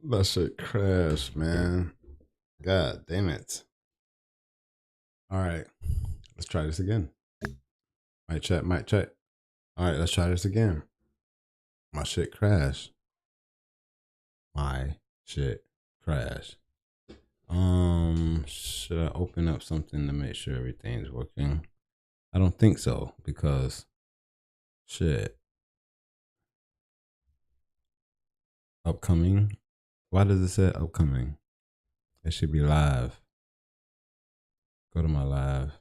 That shit crashed, man. God damn it. All right, let's try this again. Mic check, mic check. All right, let's try this again. My shit crashed. My shit crashed. Should I open up something to make sure everything's working? I don't think so because shit. Upcoming. Why does it say upcoming? It should be live. Go to my live.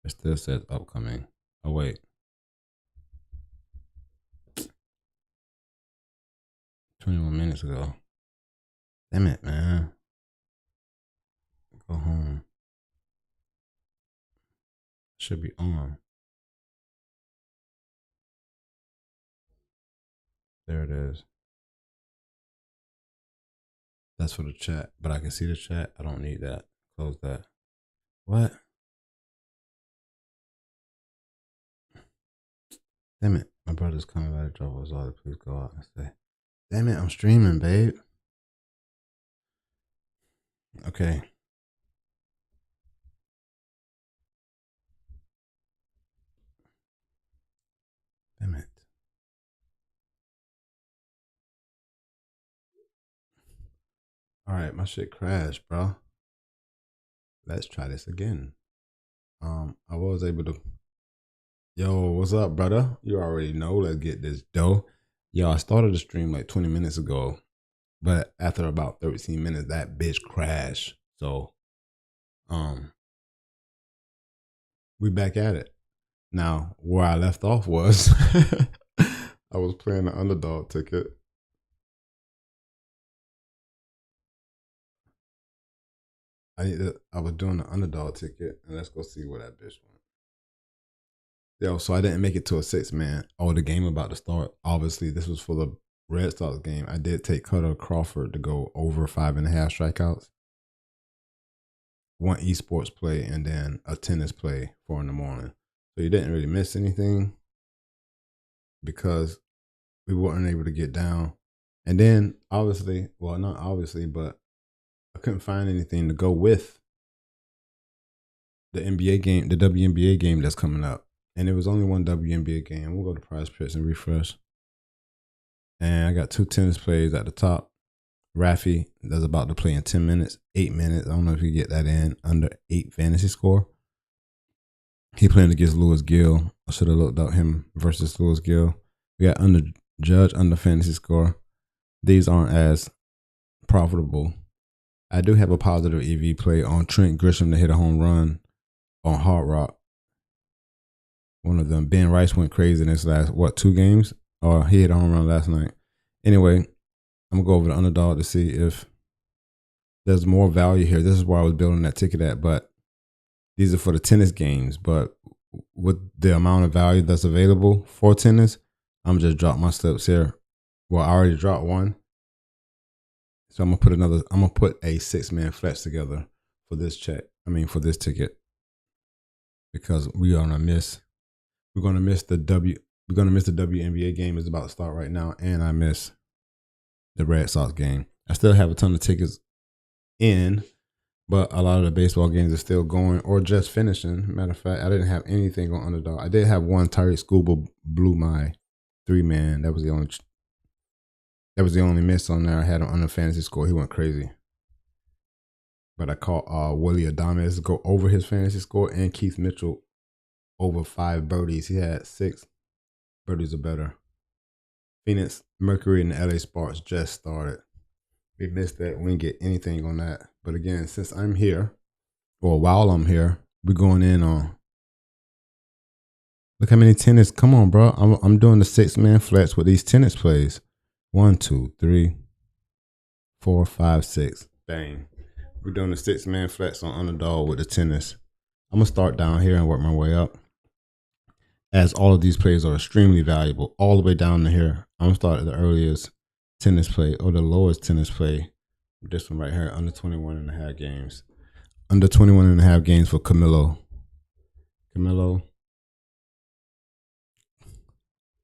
It still says upcoming. Oh wait. 21 minutes ago. Damn it, man. Go home. Should be on. There it is. That's for the chat, but I can see the chat. I don't need that. Close that. What? Damn it. My brother's coming by the drop us all. Please go out and say, damn it, I'm streaming, babe. Okay. Damn it. All right, my shit crashed, bro. Let's try this again. I was able to. Yo, what's up, brother? You already know. Let's get this dough. Yo, I started the stream like 20 minutes ago, but after about 13 minutes, that bitch crashed. So, we back at it. Now, where I left off was I was playing the Underdog ticket. I was doing the Underdog ticket, and let's go see where that bitch went. Yo, so I didn't make it to a 6-man. Oh, the game about to start. Obviously, this was for the Red Sox game. I did take Cutter Crawford to go over 5.5 strikeouts. One Esports play and then a tennis play 4 in the morning. So you didn't really miss anything because we weren't able to get down. And then obviously, well, not obviously, but I couldn't find anything to go with the NBA game, the WNBA game that's coming up. And there was only one WNBA game. We'll go to Prize Picks and refresh. And I got 2 tennis plays at the top. Rafi that's about to play in 10 minutes, 8 minutes. I don't know if you get that in under 8 fantasy score. He playing against Lewis Gill. I should have looked up him versus Lewis Gill. We got under Judge under fantasy score. These aren't as profitable. I do have a positive EV play on Trent Grisham to hit a home run on Hard Rock. One of them. Ben Rice went crazy in his last, 2 games? Or he hit a home run last night. Anyway, I'm going to go over the Underdog to see if there's more value here. This is where I was building that ticket at, but these are for the tennis games. But with the amount of value that's available for tennis, I'm just drop my slips here. Well, I already dropped one. So I'm gonna put a 6-man flex together for this for this ticket. Because we're gonna miss the WNBA game is about to start right now, and I miss the Red Sox game. I still have a ton of tickets in, but a lot of the baseball games are still going or just finishing. Matter of fact, I didn't have anything on Underdog. I did have one. Tyrese Scuba blew my 3-man. That was the only miss on there. I had him under fantasy score. He went crazy. But I caught Willie Adames go over his fantasy score and Keith Mitchell over 5 birdies. He had 6 birdies or better. Phoenix Mercury and the LA Sparks just started. We missed that. We didn't get anything on that. But again, since I'm here, or while I'm here, we're going in on. Look how many tennis. Come on, bro. I'm doing the 6-man flex with these tennis plays. 1, 2, 3, 4, 5, 6. Bang. We're doing the 6-man flex on Underdog with the tennis. I'm going to start down here and work my way up. As all of these plays are extremely valuable, all the way down to here. I'm going to start at the earliest tennis play or the lowest tennis play. This one right here, under 21.5 games. Under 21.5 games for Camilo.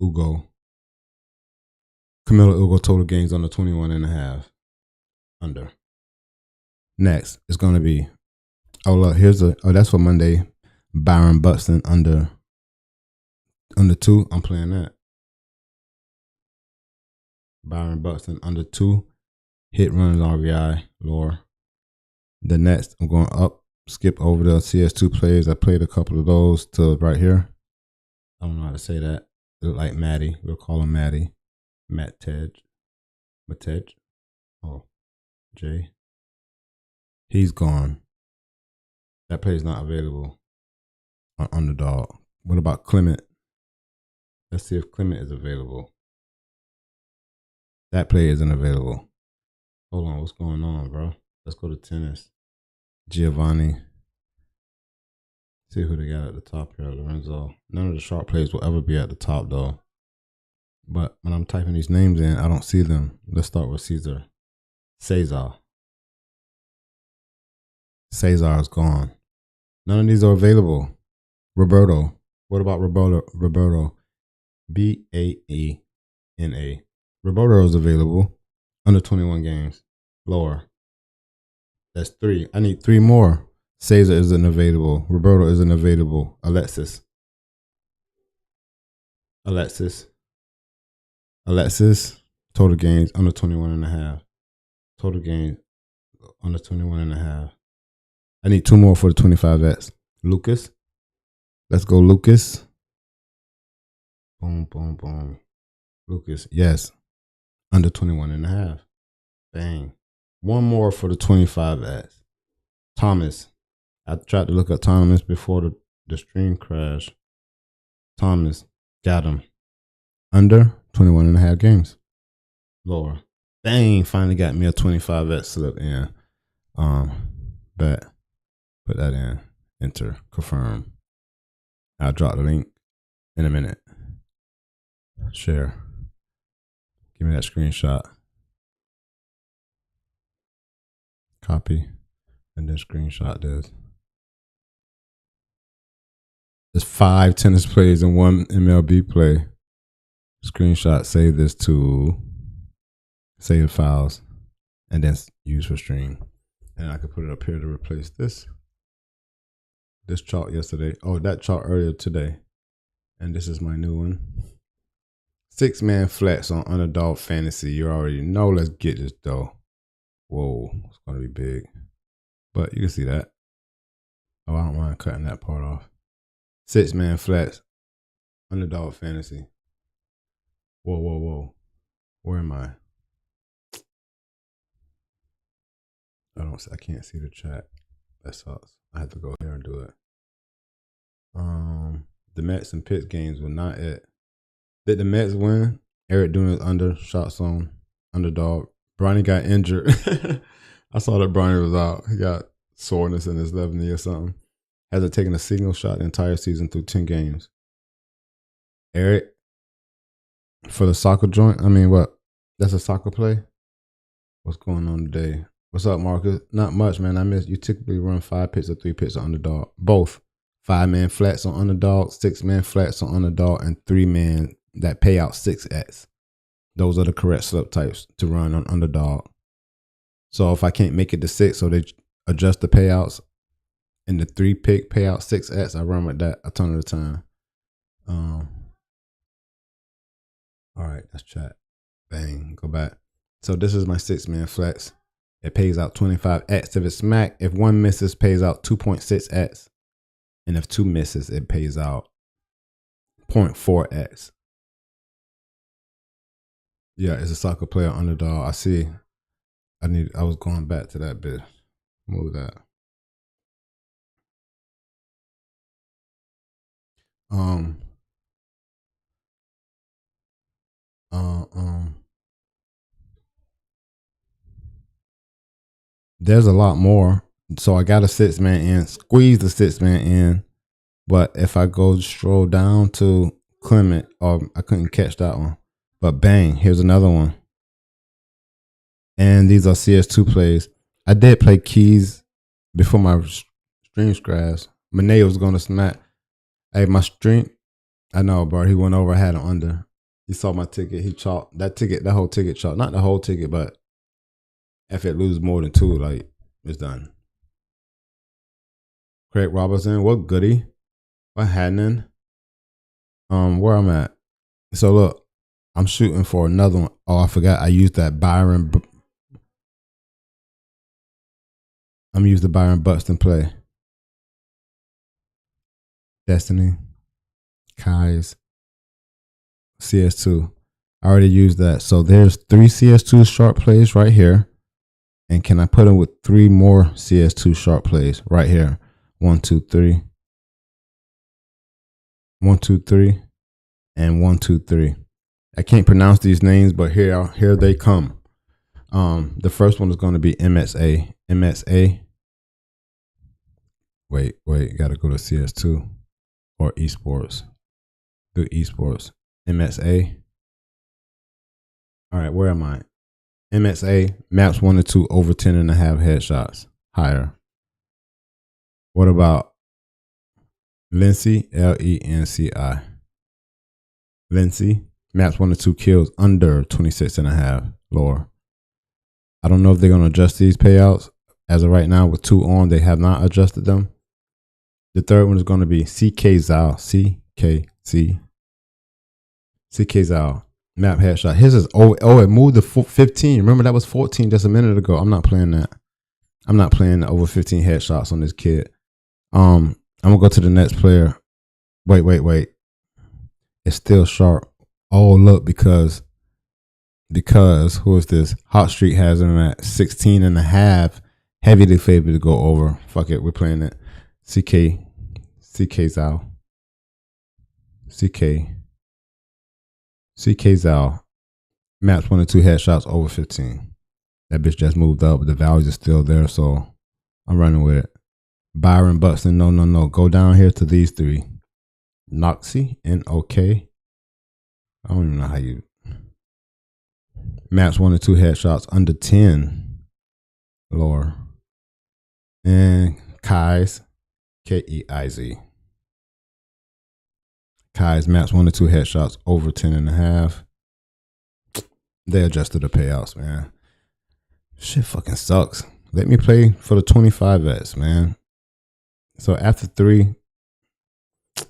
Ugo. Camilo Ugo total games under 21.5. Under. Next, it's going to be, look, that's for Monday. Byron Buxton under 2. I'm playing that. Byron Buxton under 2. Hit runs RBI lower. The next, I'm going up, skip over the CS2 players. I played a couple of those to right here. I don't know how to say that. They look like Matty. We'll call him Matty. Matej. Oh, Jay. He's gone. That player's not available on Underdog. What about Clement? Let's see if Clement is available. That player isn't available. Hold on, what's going on, bro? Let's go to tennis. Giovanni. See who they got at the top here. Lorenzo. None of the sharp players will ever be at the top, though. But when I'm typing these names in, I don't see them. Let's start with Cesar. Cesar is gone. None of these are available. Roberto. What about Roberto? Baena. Roberto is available. Under 21 games. Lower. That's 3. I need 3 more. Cesar isn't available. Roberto isn't available. Alexis. Total games under 21.5. Total games under 21.5. I need 2 more for the 25X. Lucas. Let's go, Lucas. Boom, boom, boom. Lucas, yes. Under 21.5. Bang. 1 more for the 25X. Thomas. I tried to look up Thomas before the stream crashed. Thomas. Got him. Under 21.5 games. Lower. Bang. Finally got me a 25X slip in. Bet. Put that in. Enter. Confirm. I'll drop the link in a minute. Share. Give me that screenshot. Copy. And then screenshot this. There's 5 tennis plays and 1 MLB play. Screenshot, save this to save files, and then use for stream. And I could put it up here to replace this chart yesterday. Oh, that chart earlier today. And this is my new one. 6-man flex on Underdog Fantasy. You already know. Let's get this though. Whoa, it's gonna be big. But you can see that. Oh, I don't mind cutting that part off. 6-man flex. Underdog Fantasy. Whoa. Where am I? I can't see the chat. That sucks. I have to go here and do it. The Mets and Pitts games were not it. Did the Mets win? Eric doing his under shots on Underdog. Bronny got injured. I saw that Bronny was out. He got soreness in his left knee or something. Hasn't taken a single shot the entire season through 10 games. Eric, for the soccer joint, I mean, what? That's a soccer play? What's going on today? What's up, Marcus? Not much, man. I miss you. Typically run 5 picks or 3 picks on Underdog. Both. 5-man flats on Underdog, 6-man flats on Underdog, and 3-man that pay out 6x. Those are the correct slip types to run on Underdog. So if I can't make it to 6, so they adjust the payouts, and the 3-pick payout 6x, I run with that a ton of the time. All right, let's chat. Bang, go back. So this is my 6-man flex. It pays out 25x if it's smack. If 1 misses, pays out 2.6x. And if 2 misses, it pays out 0.4x. Yeah, it's a soccer player Underdog. I see. I was going back to that bit. Move that. There's a lot more. So I got a 6-man in, squeeze the 6-man in. But if I go stroll down to Clement, I couldn't catch that one. But bang, here's another one. And these are CS2 plays. I did play keys before my stream crash. Mane was going to smack. Hey, my stream, I know, bro. He went over, I had him under. You saw my ticket. He chalked that ticket. That whole ticket chalked. Not the whole ticket, but if it loses more than 2, like it's done. Craig Robertson, what goodie? What happening? Where I'm at. So look, I'm shooting for another one. Oh, I forgot. I used that Byron. I'm used the Byron Buxton play. Destiny, Kai's, CS2. I already used that. So there's 3 CS2 sharp plays right here. And can I put them with 3 more CS2 sharp plays right here? 1, 2, 3. 1, 2, 3. And 1, 2, 3. I can't pronounce these names, but here they come. The first one is going to be MSA. MSA. Wait, gotta go to CS2 or Esports. Do Esports. MSA. All right, where am I? MSA, maps 1 to 2 over 10.5 headshots. Higher. What about Lenci? Lenci. Lenci, maps 1 to 2 kills under 26.5. Lower. I don't know if they're going to adjust these payouts. As of right now, with 2 on, they have not adjusted them. The third one is going to be CK Zao. CK Zao. Map headshot. His is it moved to 15. Remember that was 14 just a minute ago. I'm not playing that. I'm not playing the over 15 headshots on this kid. I'm gonna go to the next player. Wait. It's still sharp. Oh look, because who is this? Hot Street has him at 16.5. Heavily favored to go over. Fuck it, we're playing it. CK Zao. CK Zao. Maps 1 and 2 headshots over 15. That bitch just moved up, but the values are still there, so I'm running with it. Byron Buxton, no. Go down here to these 3. Noxy, N-O-K. I don't even know how you. Maps 1 and 2 headshots under 10. Lower. And Kai's, K-E-I-Z. Kai's maps 1 to 2 headshots over 10.5. They adjusted the payouts, man. Shit fucking sucks. Let me play for the 25x, man. So after 3,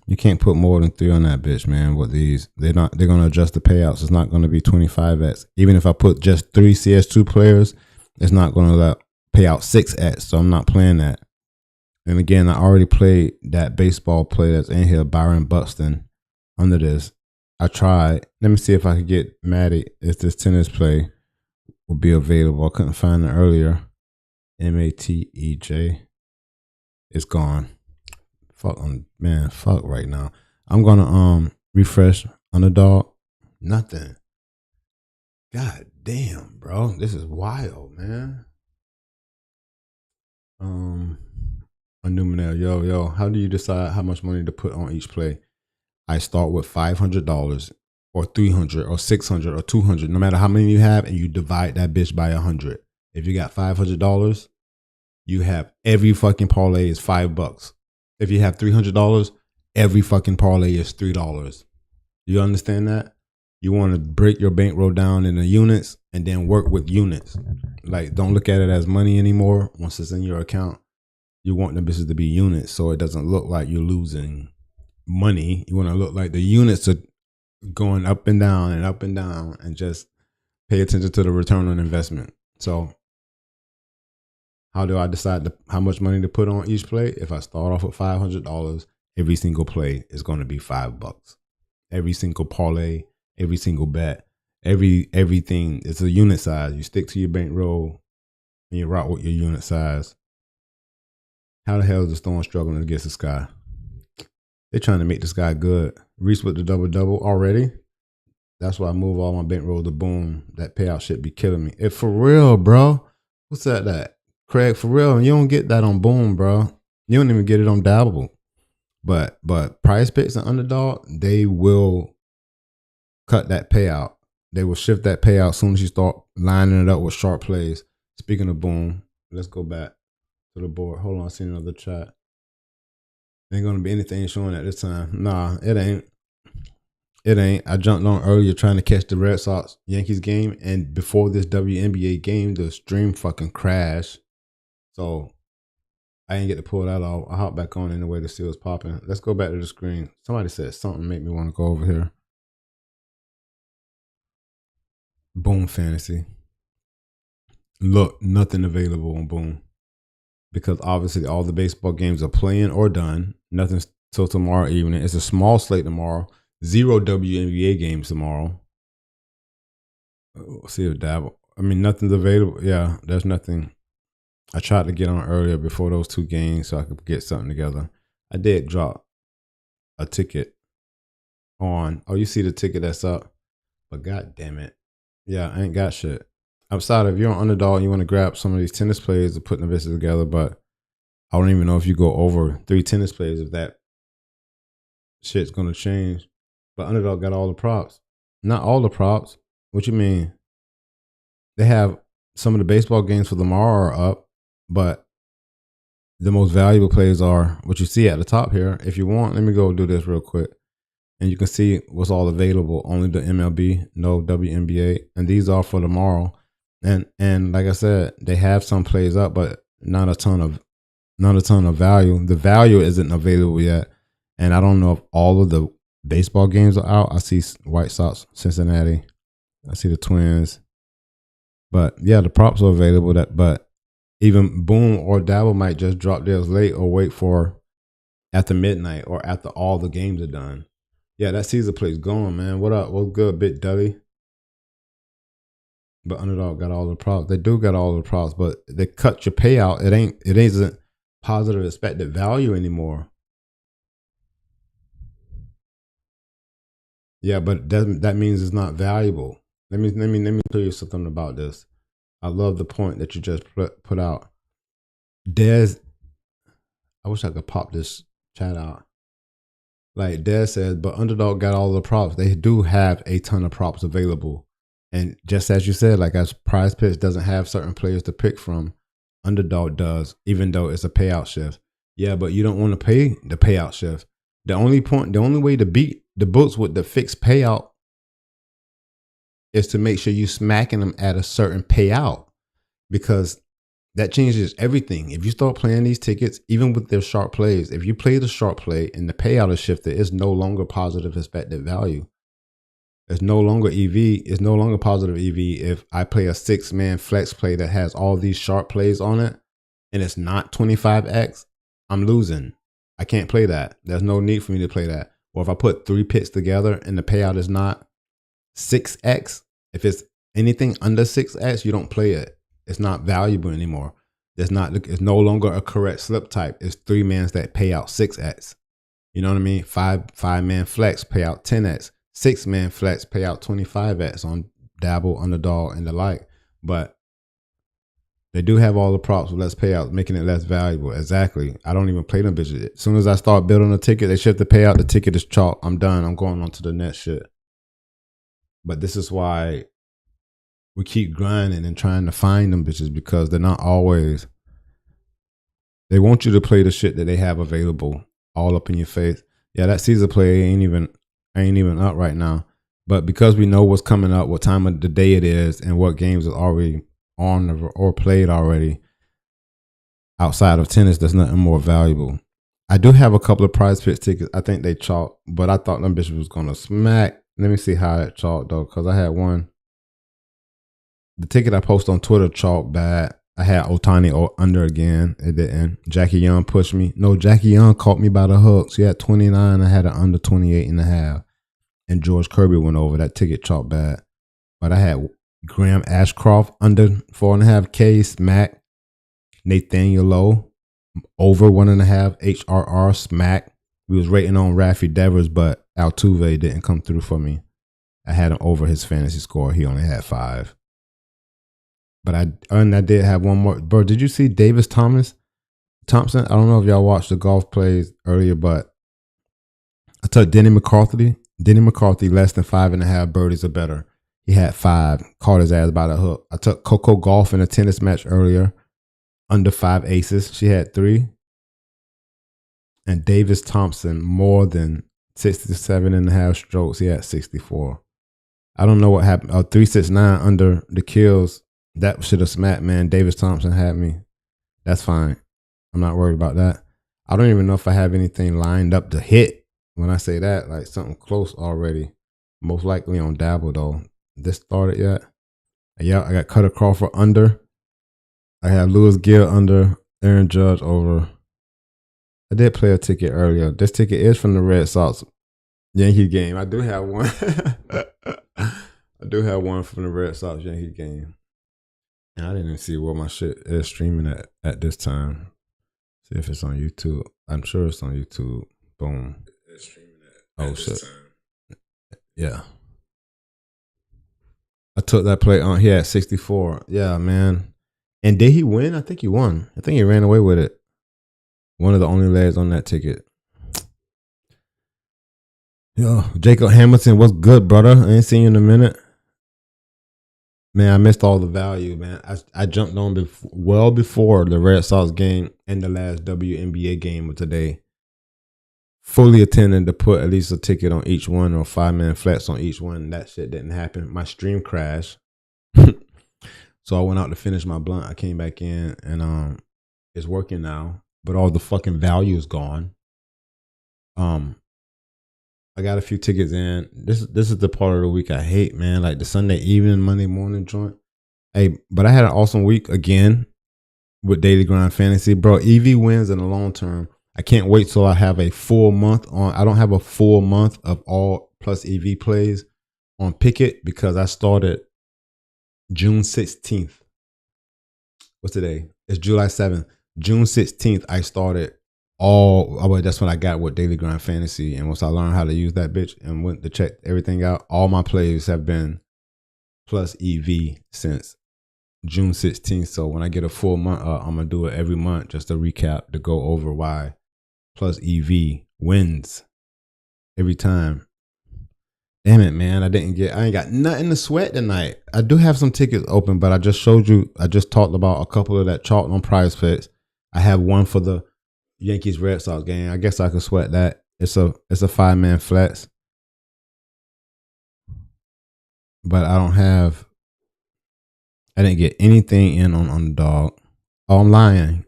you can't put more than 3 on that bitch, man. With these, they're gonna adjust the payouts. It's not gonna be 25x. Even if I put just 3 CS2 players, it's not gonna pay out 6x. So I'm not playing that. And again, I already played that baseball play that's in here, Byron Buxton, under this. I tried. Let me see if I could get Maddie if this tennis play will be available. I couldn't find it earlier. MATEJ. It's gone. Fuck right now. I'm gonna refresh Underdog. Nothing. God damn, bro. This is wild, man. Numenel, yo, how do you decide how much money to put on each play? I start with $500 or $300 or $600 or $200, no matter how many you have, and you divide that bitch by 100. If you got $500, you have every fucking parlay is $5. If you have $300, every fucking parlay is $3. You understand that? You want to break your bankroll down into units and then work with units. Like, don't look at it as money anymore. Once it's in your account, you want the bitches to be units, so it doesn't look like you're losing money. You want to look like the units are going up and down and just pay attention to the return on investment. So how do I decide how much money to put on each play? If I start off with $500, every single play is going to be $5. Every single parlay, every single bet, everything, it's a unit size. You stick to your bankroll and you rock with your unit size. How the hell is the Storm struggling against the Sky? They're trying to make the Sky good. Reese with the double already. That's why I move all my bankroll to Boom. That payout shit be killing me. If for real, bro. What's that? Craig, for real, you don't get that on Boom, bro. You don't even get it on Dabble. But Prize Picks and Underdog, they will cut that payout. They will shift that payout as soon as you start lining it up with sharp plays. Speaking of Boom, let's go back to the board. Hold on, I see another chat. Ain't gonna be anything showing at this time. Nah, it ain't. It ain't. I jumped on earlier trying to catch the Red Sox Yankees game, and before this WNBA game, the stream fucking crashed. So I didn't get to pull that off. I hopped back on anyway to see what's popping. Let's go back to the screen. Somebody said something made me want to go over here. Boom Fantasy. Look, nothing available on Boom because obviously all the baseball games are playing or done. Nothing till tomorrow evening. It's a small slate tomorrow. 0 WNBA games tomorrow. We'll see if Dabble. I mean, nothing's available. Yeah, there's nothing. I tried to get on earlier before those two games so I could get something together. I did drop a ticket on. Oh, you see the ticket that's up? But god damn it. Yeah, I ain't got shit. Outside of, if you're on Underdog and you want to grab some of these tennis players to put the business together, but I don't even know if you go over 3 tennis players if that shit's gonna change. But Underdog got all the props. Not all the props. What you mean? They have some of the baseball games for tomorrow are up, but the most valuable players are what you see at the top here. If you want, let me go do this real quick. And you can see what's all available. Only the MLB, no WNBA. And these are for tomorrow. And like I said, they have some plays up, but not a ton of value. The value isn't available yet. And I don't know if all of the baseball games are out. I see White Sox, Cincinnati. I see the Twins. But yeah, the props are available. But even Boom or Dabble might just drop theirs late or wait for after midnight or after all the games are done. Yeah, that Caesar play's going, man. What up? What's good, Bit Duddy? But Underdog got all the props. They do got all the props, but they cut your payout. It isn't positive expected value anymore. Yeah, but that means it's not valuable. Let me tell you something about this. I love the point that you just put out. I wish I could pop this chat out. Like Dez says, but Underdog got all the props. They do have a ton of props available. And just as you said, like as Prize Picks doesn't have certain players to pick from, Underdog does, even though it's a payout shift. Yeah, but you don't want to pay the payout shift. The only way to beat the books with the fixed payout is to make sure you smacking them at a certain payout, because that changes everything. If you start playing these tickets, even with their sharp plays, if you play the sharp play and the payout is shifted, it's no longer positive expected value. It's no longer EV. It's no longer positive EV if I play a 6-man flex play that has all these sharp plays on it and it's not 25x, I'm losing. I can't play that. There's no need for me to play that. Or if I put 3 picks together and the payout is not 6x, if it's anything under 6x, you don't play it. It's not valuable anymore. It's no longer a correct slip type. It's 3-mans that pay out 6x. You know what I mean? 5-man flex pay out 10x. 6-man flex pay out 25x on Dabble, Underdog, and the like. But they do have all the props with less payouts, making it less valuable. Exactly. I don't even play them bitches. As soon as I start building a ticket, they shift the payout. The ticket is chalk. I'm done. I'm going on to the next shit. But this is why we keep grinding and trying to find them bitches, because they're not always. They want you to play the shit that they have available all up in your face. Yeah, that Caesar play ain't even up right now. But because we know what's coming up, what time of the day it is, and what games are already on or played already, outside of tennis, there's nothing more valuable. I do have a couple of Prize Picks tickets. I think they chalk, but I thought them bitches was gonna smack. Let me see how it chalked though, because I had one. The ticket I posted on Twitter chalked bad. I had Otani under again. It didn't. Jackie Young pushed me. No, Jackie Young caught me by the hook. She had 29. I had an under 28.5. And George Kirby went over. That ticket chalked bad. But I had Graham Ashcroft under 4.5K smack. Nathaniel Lowe over 1.5 HRR smack. We was rating on Raffy Devers, but Altuve didn't come through for me. I had him over his fantasy score. He only had 5. But I did have one more. Bro, did you see Davis Thompson? I don't know if y'all watched the golf plays earlier, but I took Denny McCarthy. Denny McCarthy less than 5.5 birdies or better. He had 5. Caught his ass by the hook. I took Coco Gauff in a tennis match earlier. Under 5 aces. She had 3. And Davis Thompson more than 67.5 strokes. He had 64. I don't know what happened. 369 under the kills. That should have smacked, man. Davis Thompson had me. That's fine. I'm not worried about that. I don't even know if I have anything lined up to hit. When I say that, like something close already. Most likely on Dabble, though. This started yet? Yeah, I got Cutter Crawford under. I have Lewis Gill under. Aaron Judge over. I did play a ticket earlier. This ticket is from the Red Sox Yankee game. I do have one. I do have one from the Red Sox Yankee game. And I didn't even see where my shit is streaming at this time. See if it's on YouTube. I'm sure it's on YouTube. Boom. It's streaming at shit. Time. Yeah. I took that play on. He had 64. Yeah, man. And did he win? I think he won. I think he ran away with it. One of the only legs on that ticket. Yo, Jacob Hamilton, what's good, brother? I ain't seen you in a minute. Man, I missed all the value, man. I jumped on well before the Red Sox game and the last WNBA game of today. Fully intending to put at least a ticket on each one or 5-man flex on each one. That shit didn't happen. My stream crashed. So I went out to finish my blunt. I came back in and it's working now. But all the fucking value is gone. I got a few tickets in. This is the part of the week I hate, man. Like the Sunday evening, Monday morning joint. Hey, but I had an awesome week again with Daily Grind Fantasy. Bro, EV wins in the long term. I can't wait till I have a full month on. I don't have a full month of all plus EV plays on Picket because I started June 16th. What's today? It's July 7th. June 16th, I started that's when I got with Daily Grind Fantasy. And once I learned how to use that bitch and went to check everything out, all my plays have been plus EV since June 16th. So when I get a full month, I'm going to do it every month just to recap, to go over why plus EV wins every time. Damn it, man. I ain't got nothing to sweat tonight. I do have some tickets open, but I just talked about a couple of that chalk on Prize Picks. I have one for the Yankees Red Sox game. I guess I could sweat that. It's a 5-man flex. But I didn't get anything in on Underdog. Oh, I'm lying.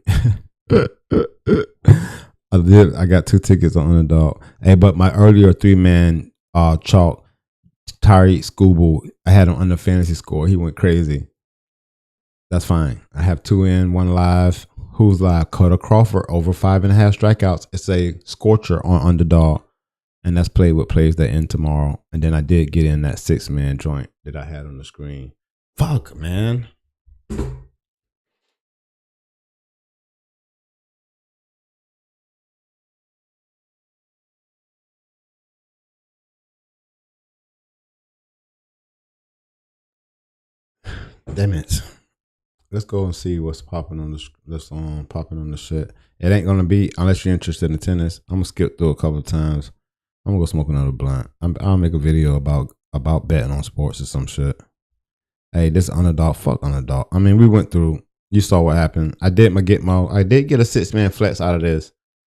I got 2 tickets on Underdog. Hey, but my earlier 3-man chalk, Tyreek Skubal, I had him under fantasy score. He went crazy. That's fine. I have 2 in, 1 live. Who's live? Cutter Crawford over 5.5 strikeouts. It's a scorcher on Underdog. And that's played with plays that end tomorrow. And then I did get in that 6-man joint that I had on the screen. Fuck, man. Damn it. Let's go and see what's popping on the shit. It ain't gonna be unless you're interested in tennis. I'm gonna skip through a couple of times. I'm gonna go smoke another blunt. I'll make a video about betting on sports or some shit. Hey, this Underdog, fuck Underdog. I mean, we went through. You saw what happened. I did get a 6-man flex out of this.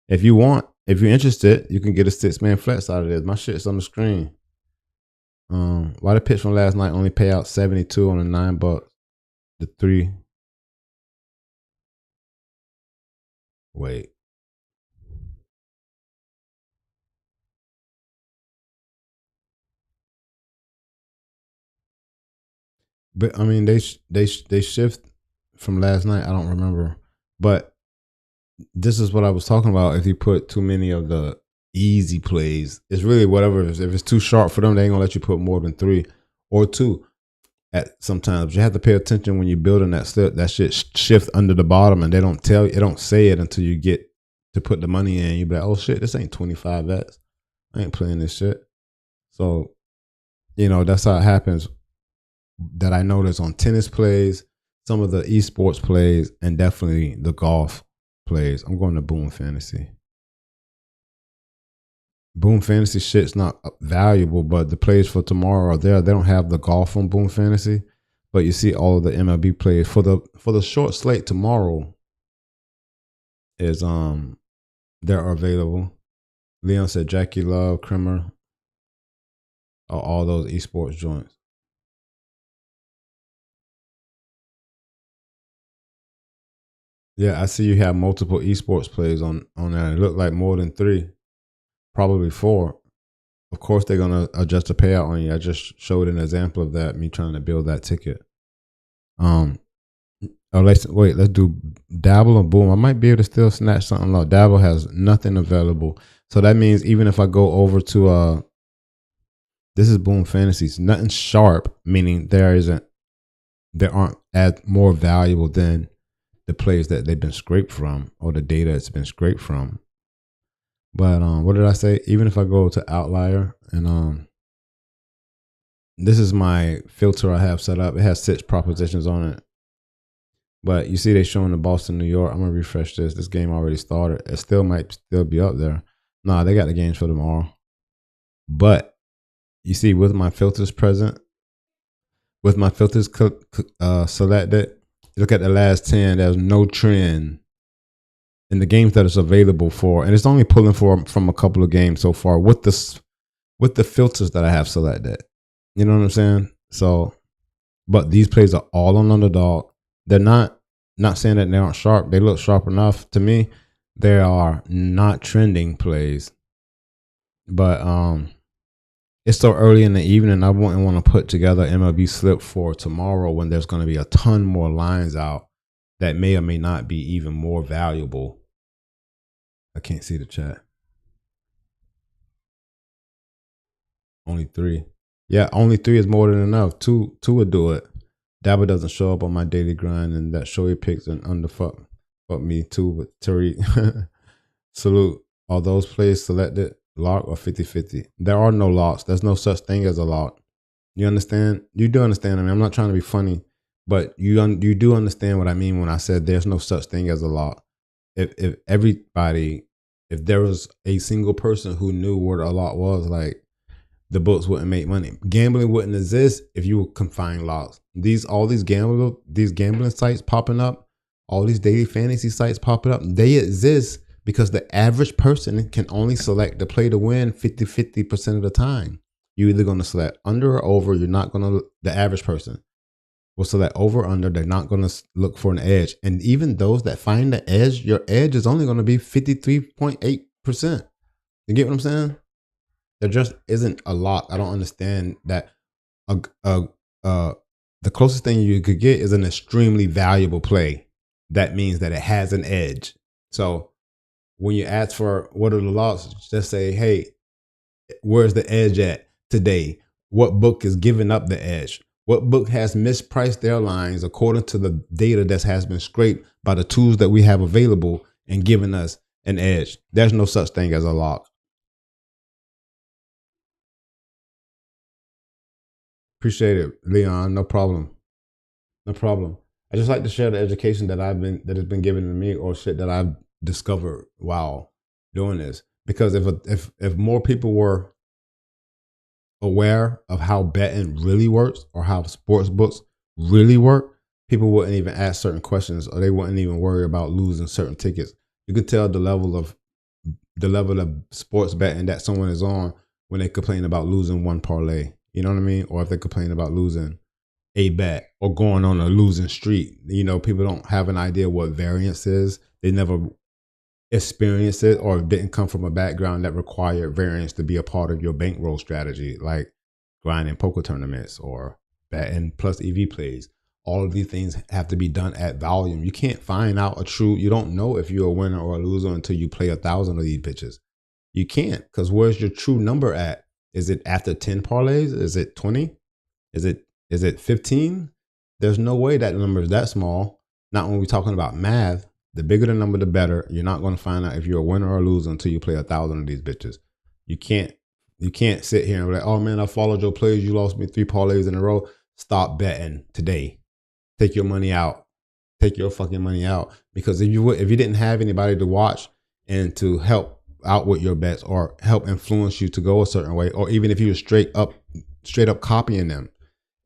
If you're interested, you can get a 6-man flex out of this. My shit's on the screen. Why the pitch from last night only pay out 72 on the $9? The 3. Wait. But I mean, they shift from last night. I don't remember, but this is what I was talking about. If you put too many of the easy plays, it's really whatever. If it's too sharp for them, they ain't gonna let you put more than 3 or 2. At sometimes you have to pay attention when you're building that slip. That shit shift under the bottom, and they don't say it until you get to put the money in. You be like, oh shit, this ain't 25x. I ain't playing this shit. So, that's how it happens. That I notice on tennis plays, some of the esports plays, and definitely the golf plays. I'm going to Boom Fantasy. Boom Fantasy shit's not valuable, but the plays for tomorrow are there. They don't have the golf on Boom Fantasy, but you see all of the MLB plays for the short slate tomorrow is they're available. Leon said Jackie Love, Krimmer, all those esports joints. Yeah, I see you have multiple esports plays on there. It looked like more than 3, probably 4. Of course, they're gonna adjust the payout on you. I just showed an example of that. Me trying to build that ticket. Let's do Dabble and Boom. I might be able to still snatch something low. Dabble has nothing available, so that means even if I go over to this is Boom Fantasies, nothing sharp, meaning there aren't as more valuable than the plays that they've been scraped from or the data it's been scraped from. But what did I say? Even if I go to Outlier and this is my filter I have set up. It has 6 propositions on it. But you see they showing the Boston, New York. I'm going to refresh this. This game already started. It still might still be up there. Nah, they got the games for tomorrow. But you see with my filters present, with my filters selected, look at the last 10. There's no trend in the games that it's available for. And it's only pulling from a couple of games so far with the filters that I have selected. You know what I'm saying? So, but these plays are all on Underdog. They're not saying that they aren't sharp. They look sharp enough to me. They are not trending plays. But it's so early in the evening. I wouldn't want to put together MLB slip for tomorrow when there's going to be a ton more lines out that may or may not be even more valuable. I can't see the chat. Only 3. Yeah, only 3 is more than enough. Two would do it. Dabba doesn't show up on my daily grind, and that showy picks and underfuck me too with Tariq. Salute. Are those plays selected lock or 50-50? There are no locks. There's no such thing as a lock. You understand? You do understand. I mean, I'm not trying to be funny, but you do understand what I mean when I said there's no such thing as a lock. If there was a single person who knew what a lot was, like, the books wouldn't make money. Gambling wouldn't exist if you were confined locks. All these gambling sites popping up, all these daily fantasy sites popping up, they exist because the average person can only select the play to win 50% of the time. You're either going to select under or over. You're not going to, the average person will select over or under. They're not going to look for an edge. And even those that find the edge, your edge is only going to be 53.8%. You get what I'm saying? There just isn't a lot. I don't understand that. The closest thing you could get is an extremely valuable play. That means that it has an edge. So when you ask for what are the locks, just say, hey, where's the edge at today? What book is giving up the edge? What book has mispriced their lines according to the data that has been scraped by the tools that we have available and giving us an edge? There's no such thing as a lock. Appreciate it, Leon. No problem. No problem. I just like to share the education that has been given to me, or shit that I've discovered while doing this. Because if more people were aware of how betting really works or how sports books really work, people wouldn't even ask certain questions, or they wouldn't even worry about losing certain tickets. You could tell the level of sports betting that someone is on when they complain about losing one parlay. You know what I mean? Or if they complain about losing a bet or going on a losing streak. You know, people don't have an idea what variance is. They never experienced it or didn't come from a background that required variance to be a part of your bankroll strategy, like grinding poker tournaments or betting plus EV plays. All of these things have to be done at volume. You can't find out you don't know if you're a winner or a loser until you play 1,000 of these bitches. You can't, because where's your true number at? Is it after 10 parlays? Is it 20? Is it 15? There's no way that number is that small. Not when we're talking about math. The bigger the number, the better. You're not going to find out if you're a winner or a loser until you play 1,000 of these bitches. You can't sit here and be like, oh man, I followed your plays. You lost me 3 parlays in a row. Stop betting today. Take your money out. Take your fucking money out. Because if you didn't have anybody to watch and to help out with your bets or help influence you to go a certain way, or even if you were straight up copying them,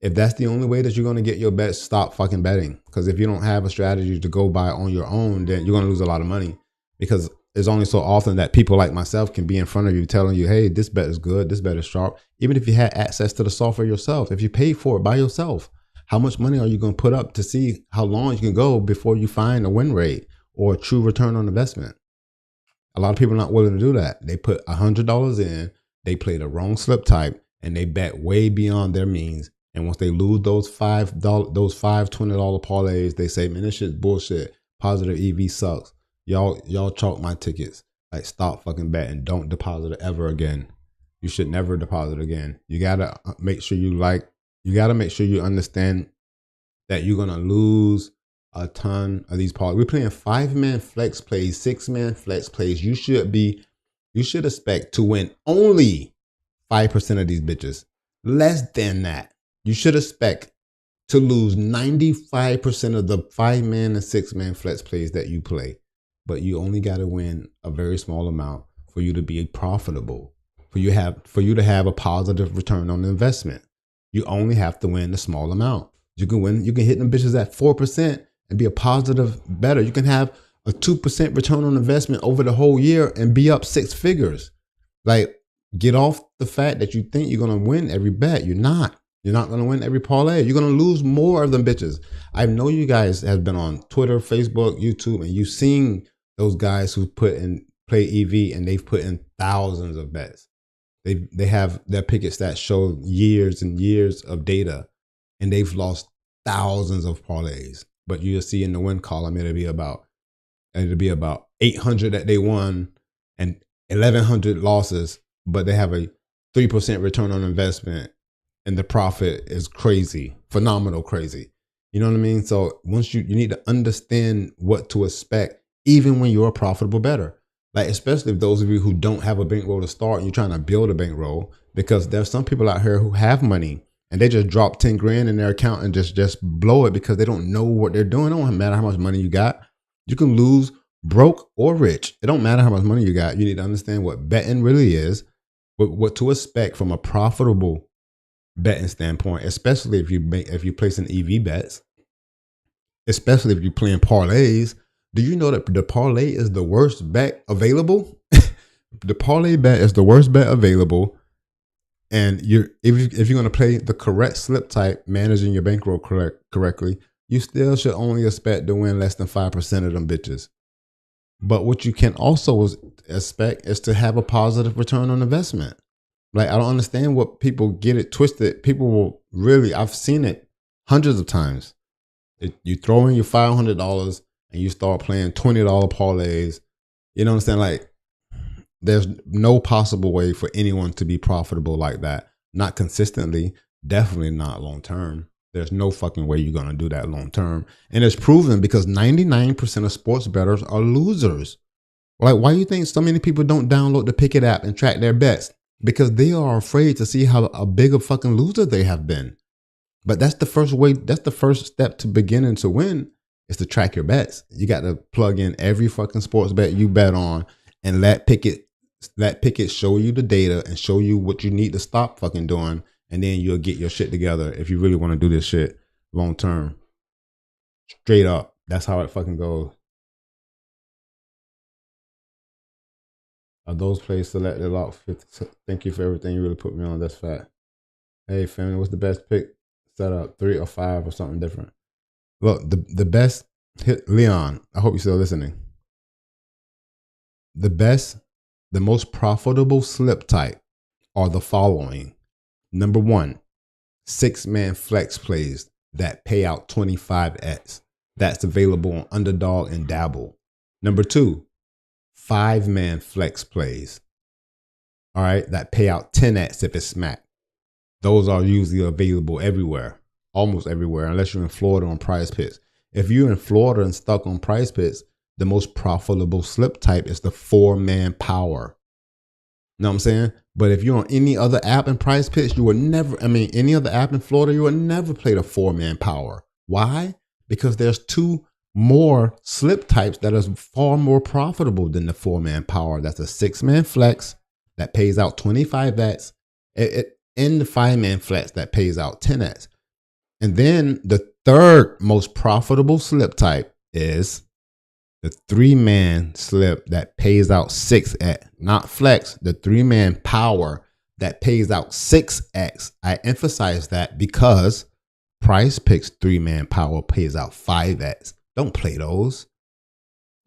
if that's the only way that you're going to get your bets, stop fucking betting. Because if you don't have a strategy to go by on your own, then you're going to lose a lot of money. Because it's only so often that people like myself can be in front of you telling you, hey, this bet is good, this bet is sharp. Even if you had access to the software yourself, if you paid for it by yourself, how much money are you going to put up to see how long you can go before you find a win rate or a true return on investment? A lot of people are not willing to do that. They put $100 in, they play the wrong slip type, and they bet way beyond their means. And once they lose those $5 $20 parlays, they say, man, this shit's bullshit. Positive EV sucks. Y'all chalk my tickets. Like, stop fucking betting. Don't deposit it ever again. You should never deposit again. You gotta make sure you understand that you're gonna lose a ton of these parlays. We're playing 5-man flex plays, 6-man flex plays. You should expect to win only 5% of these bitches. Less than that. You should expect to lose 95% of the 5-man and 6-man flex plays that you play. But you only got to win a very small amount for you to be profitable, for you to have a positive return on investment. You only have to win a small amount. You can hit them bitches at 4% and be a positive better. You can have a 2% return on investment over the whole year and be up 6 figures. Like, get off the fact that you think you're going to win every bet. You're not. You're not going to win every parlay. You're going to lose more of them bitches. I know you guys have been on Twitter, Facebook, YouTube, and you've seen those guys who play EV and they've put in thousands of bets. They have their picket stats show years and years of data, and they've lost thousands of parlays. But you'll see in the win column, it'll be about 800 that they won and 1,100 losses, but they have a 3% return on investment, and the profit is crazy, phenomenal crazy. You know what I mean? So once you need to understand what to expect, even when you're a profitable bettor. Like, especially if those of you who don't have a bankroll to start and you're trying to build a bankroll, because there's some people out here who have money and they just drop 10 grand in their account and just blow it because they don't know what they're doing. It don't matter how much money you got. You can lose broke or rich. It don't matter how much money you got. You need to understand what betting really is, what to expect from a profitable betting standpoint, especially if you're placing EV bets, especially if you're playing parlays. Do you know that the parlay is the worst bet available? The parlay bet is the worst bet available. And if you're going to play the correct slip type, managing your bankroll correctly, you still should only expect to win less than 5% of them bitches. But what you can also expect is to have a positive return on investment. Like, I don't understand what people get it twisted. People will really, I've seen it hundreds of times. You throw in your $500 and you start playing $20 parlays. You know what I'm saying? Like, there's no possible way for anyone to be profitable like that. Not consistently, definitely not long term. There's no fucking way you're going to do that long term. And it's proven because 99% of sports bettors are losers. Like, why do you think so many people don't download the Picket app and track their bets? Because they are afraid to see how a big a fucking loser they have been. But that's the first way. That's the first step to beginning to win, is to track your bets. You got to plug in every fucking sports bet you bet on and let Picket show you the data and show you what you need to stop fucking doing. And then you'll get your shit together if you really want to do this shit long term. Straight up. That's how it fucking goes. Are those plays selected lock? Thank you for everything. You really put me on. That's fat. Hey, family, what's the best pick setup? 3 or 5 or something different? Look, the best hit, Leon, I hope you're still listening. The most profitable slip type are the following. Number 1, 6-man flex plays that pay out 25x. That's available on Underdog and Dabble. Number 2, 5-man flex plays. All right, that pay out 10x if it's smack. Those are usually available everywhere, almost everywhere, unless you're in Florida on Prize Picks. If you're in Florida and stuck on Prize Picks, the most profitable slip type is the 4-man power. You know what I'm saying? But if you're on any other app in Prize Picks, any other app in Florida, you will never play the 4-man power. Why? Because there's 2 more slip types that are far more profitable than the 4-man power. That's a 6-man flex that pays out 25x, and the 5-man flex that pays out 10x. And then the third most profitable slip type is The 3-man slip that pays out 6x, not flex, the 3-man power that pays out 6x. I emphasize that because Price Picks 3-man power pays out 5x. Don't play those.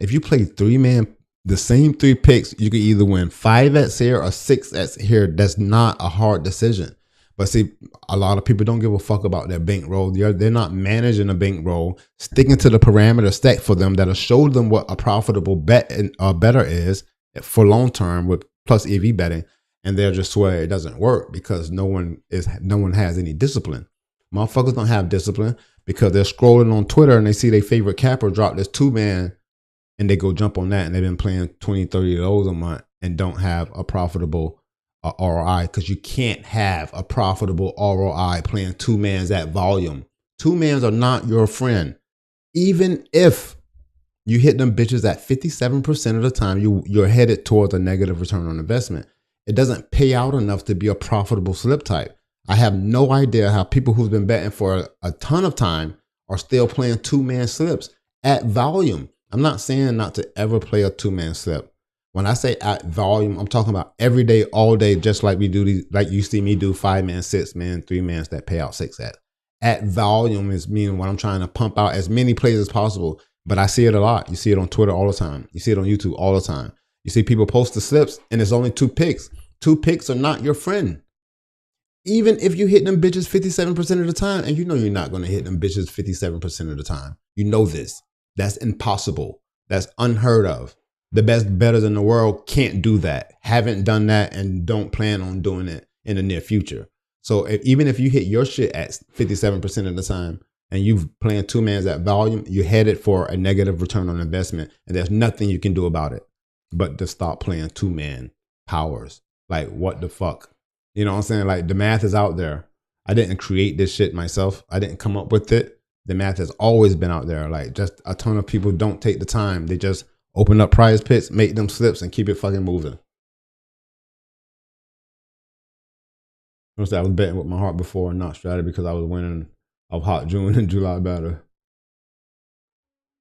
If you play 3-man, the same 3 picks, you can either win 5x here or 6x here. That's not a hard decision. But see, a lot of people don't give a fuck about their bankroll. They're not managing a bankroll, sticking to the parameter set for them that'll show them what a profitable bet better is for long term with plus EV betting, and they'll just swear it doesn't work because no one has any discipline. Motherfuckers don't have discipline because they're scrolling on Twitter and they see their favorite capper drop this 2-man and they go jump on that, and they've been playing 20, 30 of those a month and don't have a profitable ROI, because you can't have a profitable ROI playing 2-mans at volume. 2-mans are not your friend. Even if you hit them bitches at 57% of the time, you're headed towards a negative return on investment. It doesn't pay out enough to be a profitable slip type. I have no idea how people who've been betting for a ton of time are still playing 2-man slips at volume. I'm not saying not to ever play a 2-man slip. When I say at volume, I'm talking about every day, all day, just like we do these, like you see me do 5-man, 6-man, 3-mans that pay out 6x. At volume is meaning when I'm trying to pump out as many plays as possible. But I see it a lot. You see it on Twitter all the time. You see it on YouTube all the time. You see people post the slips and it's only 2 picks. 2 picks are not your friend. Even if you hit them bitches 57% of the time, and you know you're not going to hit them bitches 57% of the time. You know this. That's impossible. That's unheard of. The best bettors in the world can't do that, haven't done that, and don't plan on doing it in the near future. So even if you hit your shit at 57% of the time and you've playing 2-mans at volume, you're headed for a negative return on investment, and there's nothing you can do about it but to stop playing 2-man powers. Like, what the fuck? You know what I'm saying? Like, the math is out there. I didn't create this shit myself. I didn't come up with it. The math has always been out there. Like, just a ton of people don't take the time. They just open up prize pits, make them slips, and keep it fucking moving. I was betting with my heart before and not strategy because I was winning of hot June and July better.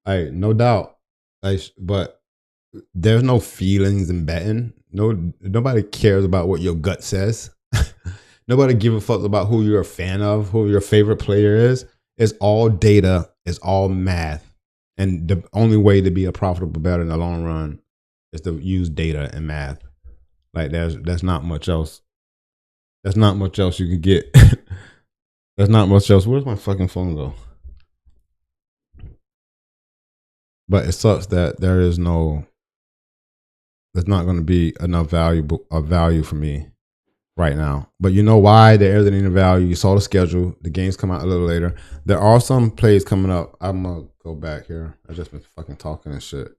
Hey, no doubt. But there's no feelings in betting. Nobody cares about what your gut says. Nobody give a fuck about who you're a fan of, who your favorite player is. It's all data. It's all math. And the only way to be a profitable bettor in the long run is to use data and math. Like, there's not much else. There's not much else you can get. There's not much else. Where's my fucking phone go? But it sucks that there's not going to be enough value for me right now. But you know why there isn't any value? You saw the schedule. The games come out a little later. There are some plays coming up. I'm going to go back here. I just been fucking talking and shit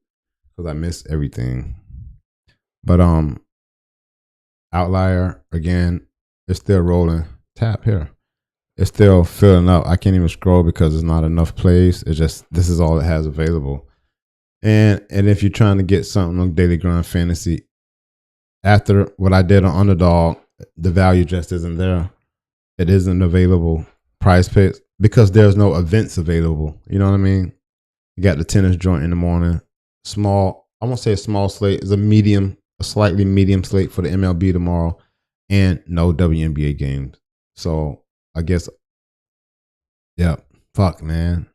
because I miss everything. But Outlier, again, it's still rolling. Tap here. It's still filling up. I can't even scroll because there's not enough plays. It's just, this is all it has available. And if you're trying to get something on Daily Grind Fantasy, after what I did on Underdog, the value just isn't there. It isn't available prize picks because there's no events available. You know what I mean? You got the tennis joint in the morning. Small, I won't say a small slate. It's a slightly medium slate for the MLB tomorrow, and no WNBA games. So I guess, yeah, fuck, man.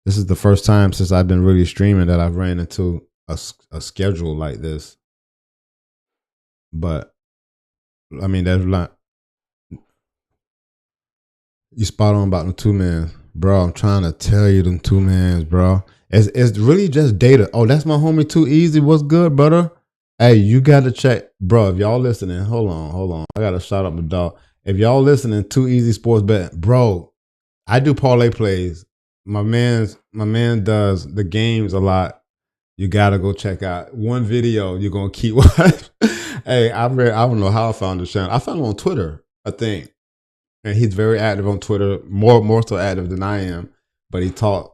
This is the first time since I've been really streaming that I've ran into a schedule like this. But I mean, that's not, you spot on about the 2-mans, bro. I'm trying to tell you them 2-mans, bro. It's really just data. Oh, that's my homie Too Easy. What's good, brother? Hey, you got to check, bro. If y'all listening, hold on. I got to shout out my dog. If y'all listening, Too Easy Sports Bet, bro. I do parlay plays. My man does the games a lot. You gotta go check out one video. You're gonna keep watching. Hey, I don't know how I found this channel. I found him on Twitter, I think, and he's very active on Twitter, more so active than I am. But he's kind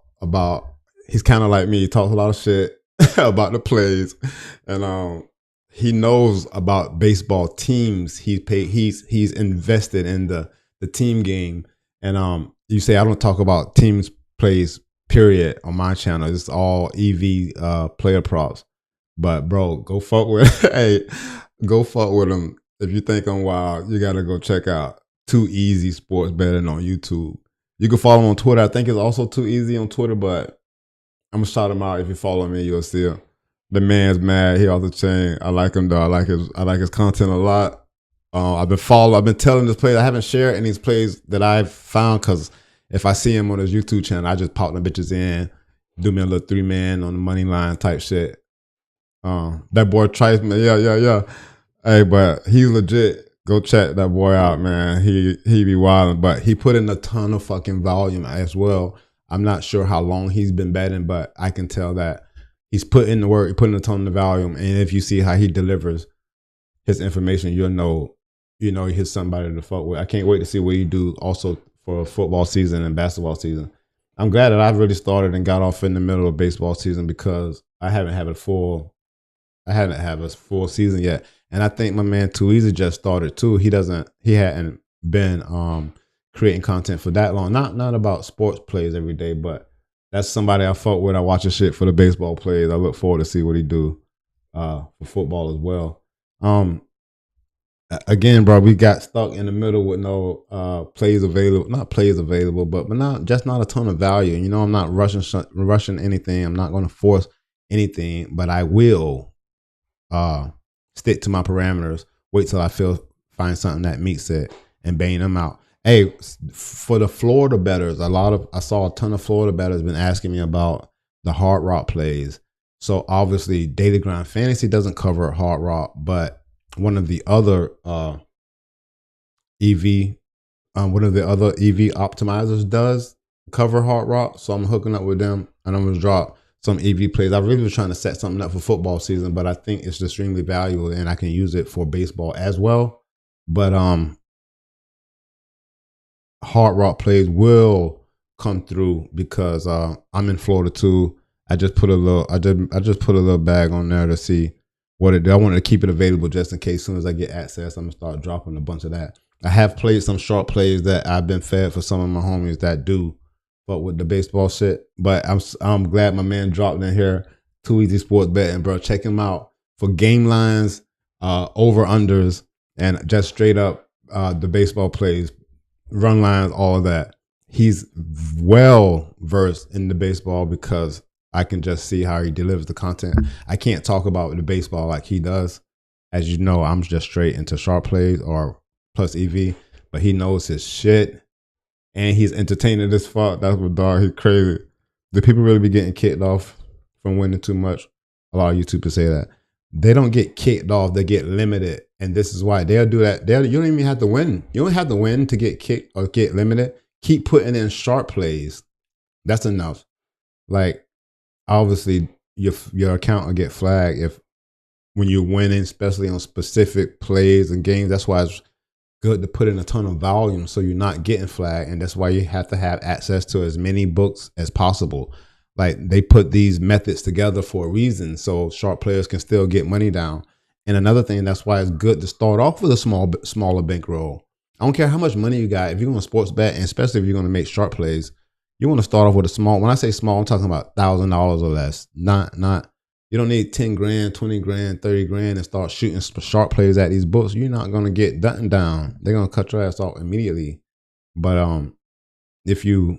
of like me. He talks a lot of shit about the plays, and he knows about baseball teams. He's invested in the team game, and you say I don't talk about teams plays period, on my channel. It's all EV player props. But bro, go fuck with hey, go fuck with them. If you think I'm wild, you gotta go check out Too Easy Sports Betting on YouTube. You can follow him on Twitter. I think it's also Too Easy on Twitter, but I'm gonna shout him out. If you follow me, you'll see him. The man's mad. He off the chain. I like him though. I like his content a lot. I've been telling this player. I haven't shared any plays that I've found, because if I see him on his YouTube channel, I just pop the bitches in, do me a little 3-man on the money line type shit. That boy tries me. Yeah. Hey, but he's legit. Go check that boy out, man. He be wilding, but he put in a ton of fucking volume as well. I'm not sure how long he's been betting, but I can tell that he's put in the work, putting a ton of volume. And if you see how he delivers his information, you'll know, he's somebody to fuck with. I can't wait to see what he do also for football season and basketball season. I'm glad that I've really started and got off in the middle of baseball season, because I haven't had a full season yet. And I think my man Too Easy just started too. He hadn't been creating content for that long. Not about sports plays every day, but that's somebody I fuck with. I watch his shit for the baseball plays. I look forward to see what he do for football as well. Again, bro, we got stuck in the middle with no plays available. Not plays available, but not a ton of value. I'm not rushing anything. I'm not going to force anything, but I will stick to my parameters. Wait till I find something that meets it and bang them out. Hey, for the Florida bettors, I saw a ton of Florida bettors been asking me about the Hard Rock plays. So obviously, Daily Grind Fantasy doesn't cover Hard Rock, but one of the other EV optimizers does cover Hard Rock. So I'm hooking up with them, and I'm gonna drop some EV plays. I really was trying to set something up for football season, but I think it's extremely valuable, and I can use it for baseball as well. But Hard Rock plays will come through, because I'm in Florida too. I just put a little bag on there to see what it do. I wanted to keep it available just in case. As soon as I get access, I'm gonna start dropping a bunch of that. I have played some short plays that I've been fed for some of my homies that do fuck with the baseball shit. But I'm glad my man dropped in here. Too Easy Sports Betting, bro. Check him out for game lines, over unders, and just straight up the baseball plays, run lines, all of that. He's well versed in the baseball, because I can just see how he delivers the content. I can't talk about the baseball like he does. As you know, I'm just straight into sharp plays or plus EV, but he knows his shit, and he's entertaining as fuck. That's what, dog. He's crazy. Do people really be getting kicked off from winning too much? A lot of YouTubers say that. They don't get kicked off. They get limited, and this is why they'll do that. You don't even have to win. You don't have to win to get kicked or get limited. Keep putting in sharp plays. That's enough. Like, obviously, your account will get flagged when you're winning, especially on specific plays and games. That's why it's good to put in a ton of volume, so you're not getting flagged. And that's why you have to have access to as many books as possible. Like, they put these methods together for a reason, so sharp players can still get money down. And another thing, that's why it's good to start off with a smaller bankroll. I don't care how much money you got. If you're going to sports bet, and especially if you're going to make sharp plays, you want to start off with a small. When I say small, I'm talking about $1,000 or less. Not. You don't need 10 grand, 20 grand, 30 grand and start shooting sharp plays at these books. You're not going to get nothing down. They're going to cut your ass off immediately. But if you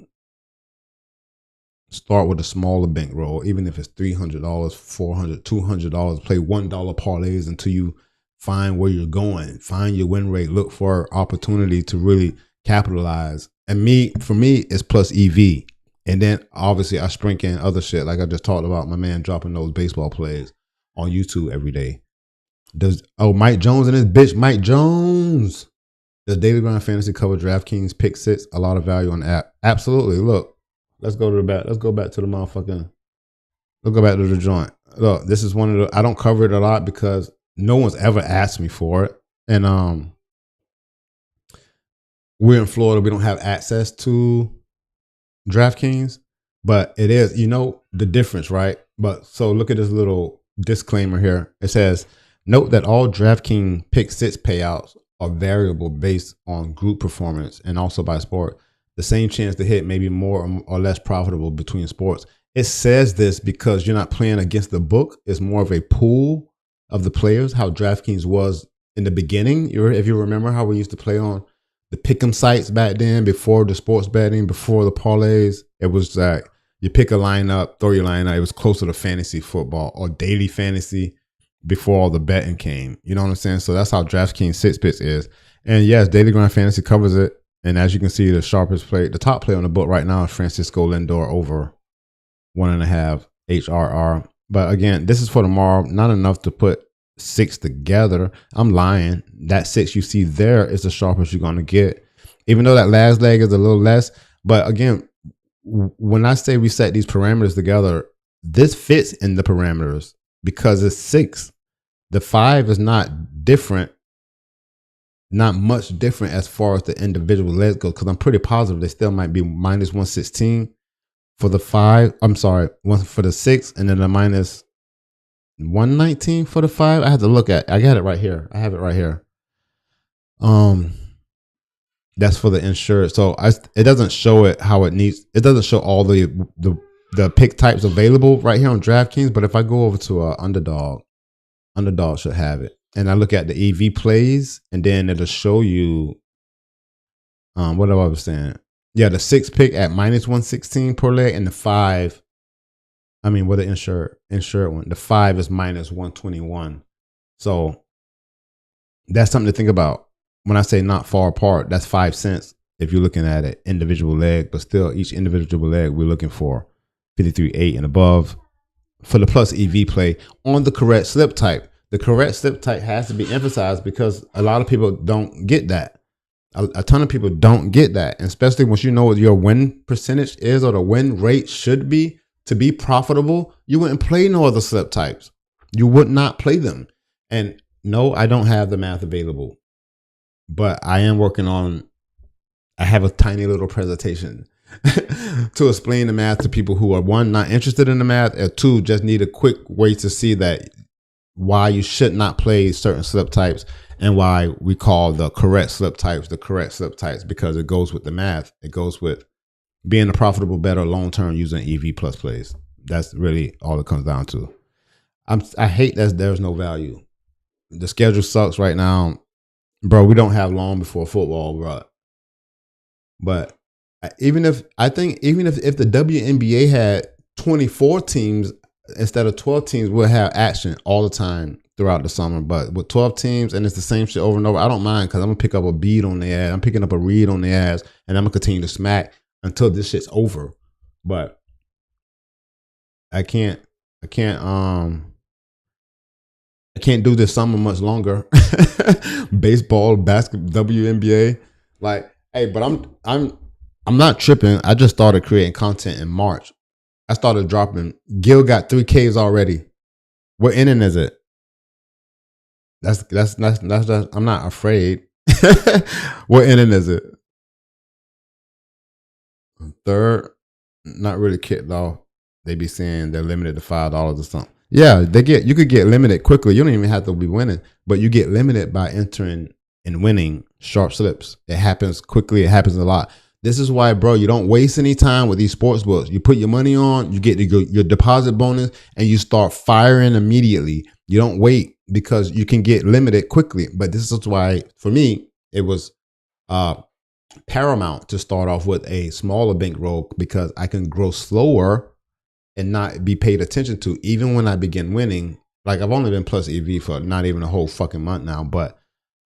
start with a smaller bankroll, even if it's $300, $400, $200, play $1 parlays until you find where you're going, find your win rate, look for opportunity to really capitalize. And for me, it's plus EV. And then obviously I sprinkle in other shit, like I just talked about, my man dropping those baseball plays on YouTube every day. Mike Jones and his bitch, Mike Jones. Does Daily Grind Fantasy cover DraftKings pick six? A lot of value on the app. Absolutely. Look, let's go to the back. Let's go back to the motherfucking. Let's go back to the joint. Look, this is one of the. I don't cover it a lot because no one's ever asked me for it, and we're in Florida. We don't have access to DraftKings, but it is, the difference, right? But so look at this little disclaimer here. It says, note that all DraftKings pick six payouts are variable based on group performance and also by sport. the same chance to hit, maybe more or less profitable between sports. It says this because you're not playing against the book. It's more of a pool of the players, how DraftKings was in the beginning. If you remember how we used to play on the pick'em sites back then, before the sports betting, before the parlays, it was like you pick a lineup, throw your lineup. It was closer to fantasy football or daily fantasy before all the betting came. You know what I'm saying? So that's how DraftKings six picks is. And yes, Daily Grind Fantasy covers it. And as you can see, the sharpest play, the top play on the book right now is Francisco Lindor over 1.5 HRR. But again, this is for tomorrow. Not enough to put 6 together. I'm lying. That 6 you see there is the sharpest you're going to get. Even though that last leg is a little less. But again, when I say we set these parameters together, this fits in the parameters because it's 6. The 5 is not different. Not much different as far as the individual legs go, because I'm pretty positive they still might be minus 116 for the 5. I'm sorry, one for the 6, and then a minus 119 for the 5. I had to look at. I got it right here. I have it right here. That's for the insured. So it doesn't show it how it needs. It doesn't show all the pick types available right here on DraftKings. But if I go over to Underdog should have it. And I look at the EV plays, and then it'll show you what I was saying. Yeah, the 6 pick at minus 116 per leg, and the 5. I mean, with the insured one, the 5 is minus 121. So that's something to think about. When I say not far apart, that's 5 cents if you're looking at it individual leg, but still each individual leg we're looking for 53.8 and above for the plus EV play on the correct slip type. The correct slip type has to be emphasized because a lot of people don't get that. A ton of people don't get that, and especially once you know what your win percentage is or the win rate should be to be profitable, you wouldn't play no other slip types. You would not play them. And no, I don't have the math available, but I am working on. I have a tiny little presentation to explain the math to people who are, one, not interested in the math, or two, just need a quick way to see that why you should not play certain slip types and why we call the correct slip types because it goes with the math. It goes with being a profitable better long-term using EV plus plays. That's really all it comes down to. I hate that there's no value. The schedule sucks right now. Bro, we don't have long before football, bro. But even if the WNBA had 24 teams instead of 12 teams, we'll have action all the time throughout the summer. But with 12 teams and it's the same shit over and over, I don't mind because I'm going to pick up a bead on their ass. I'm picking up a read on their ass, and I'm going to continue to smack until this shit's over. But I can't do this summer much longer. Baseball, basketball, WNBA. Like, hey, but I'm not tripping. I just started creating content in March. I started dropping. Gil got 3 Ks already. What inning is it? That's I'm not afraid. What inning is it? 3rd. Not really kicked off. They be saying they're limited to $5 or something. Yeah, you could get limited quickly. You don't even have to be winning, but you get limited by entering and winning sharp slips. It happens quickly. It happens a lot. This is why, bro, you don't waste any time with these sports books. You put your money on, you get your deposit bonus, and you start firing immediately. You don't wait because you can get limited quickly. But this is why, for me, it was paramount to start off with a smaller bankroll because I can grow slower and not be paid attention to. Even when I begin winning, like I've only been plus EV for not even a whole fucking month now, but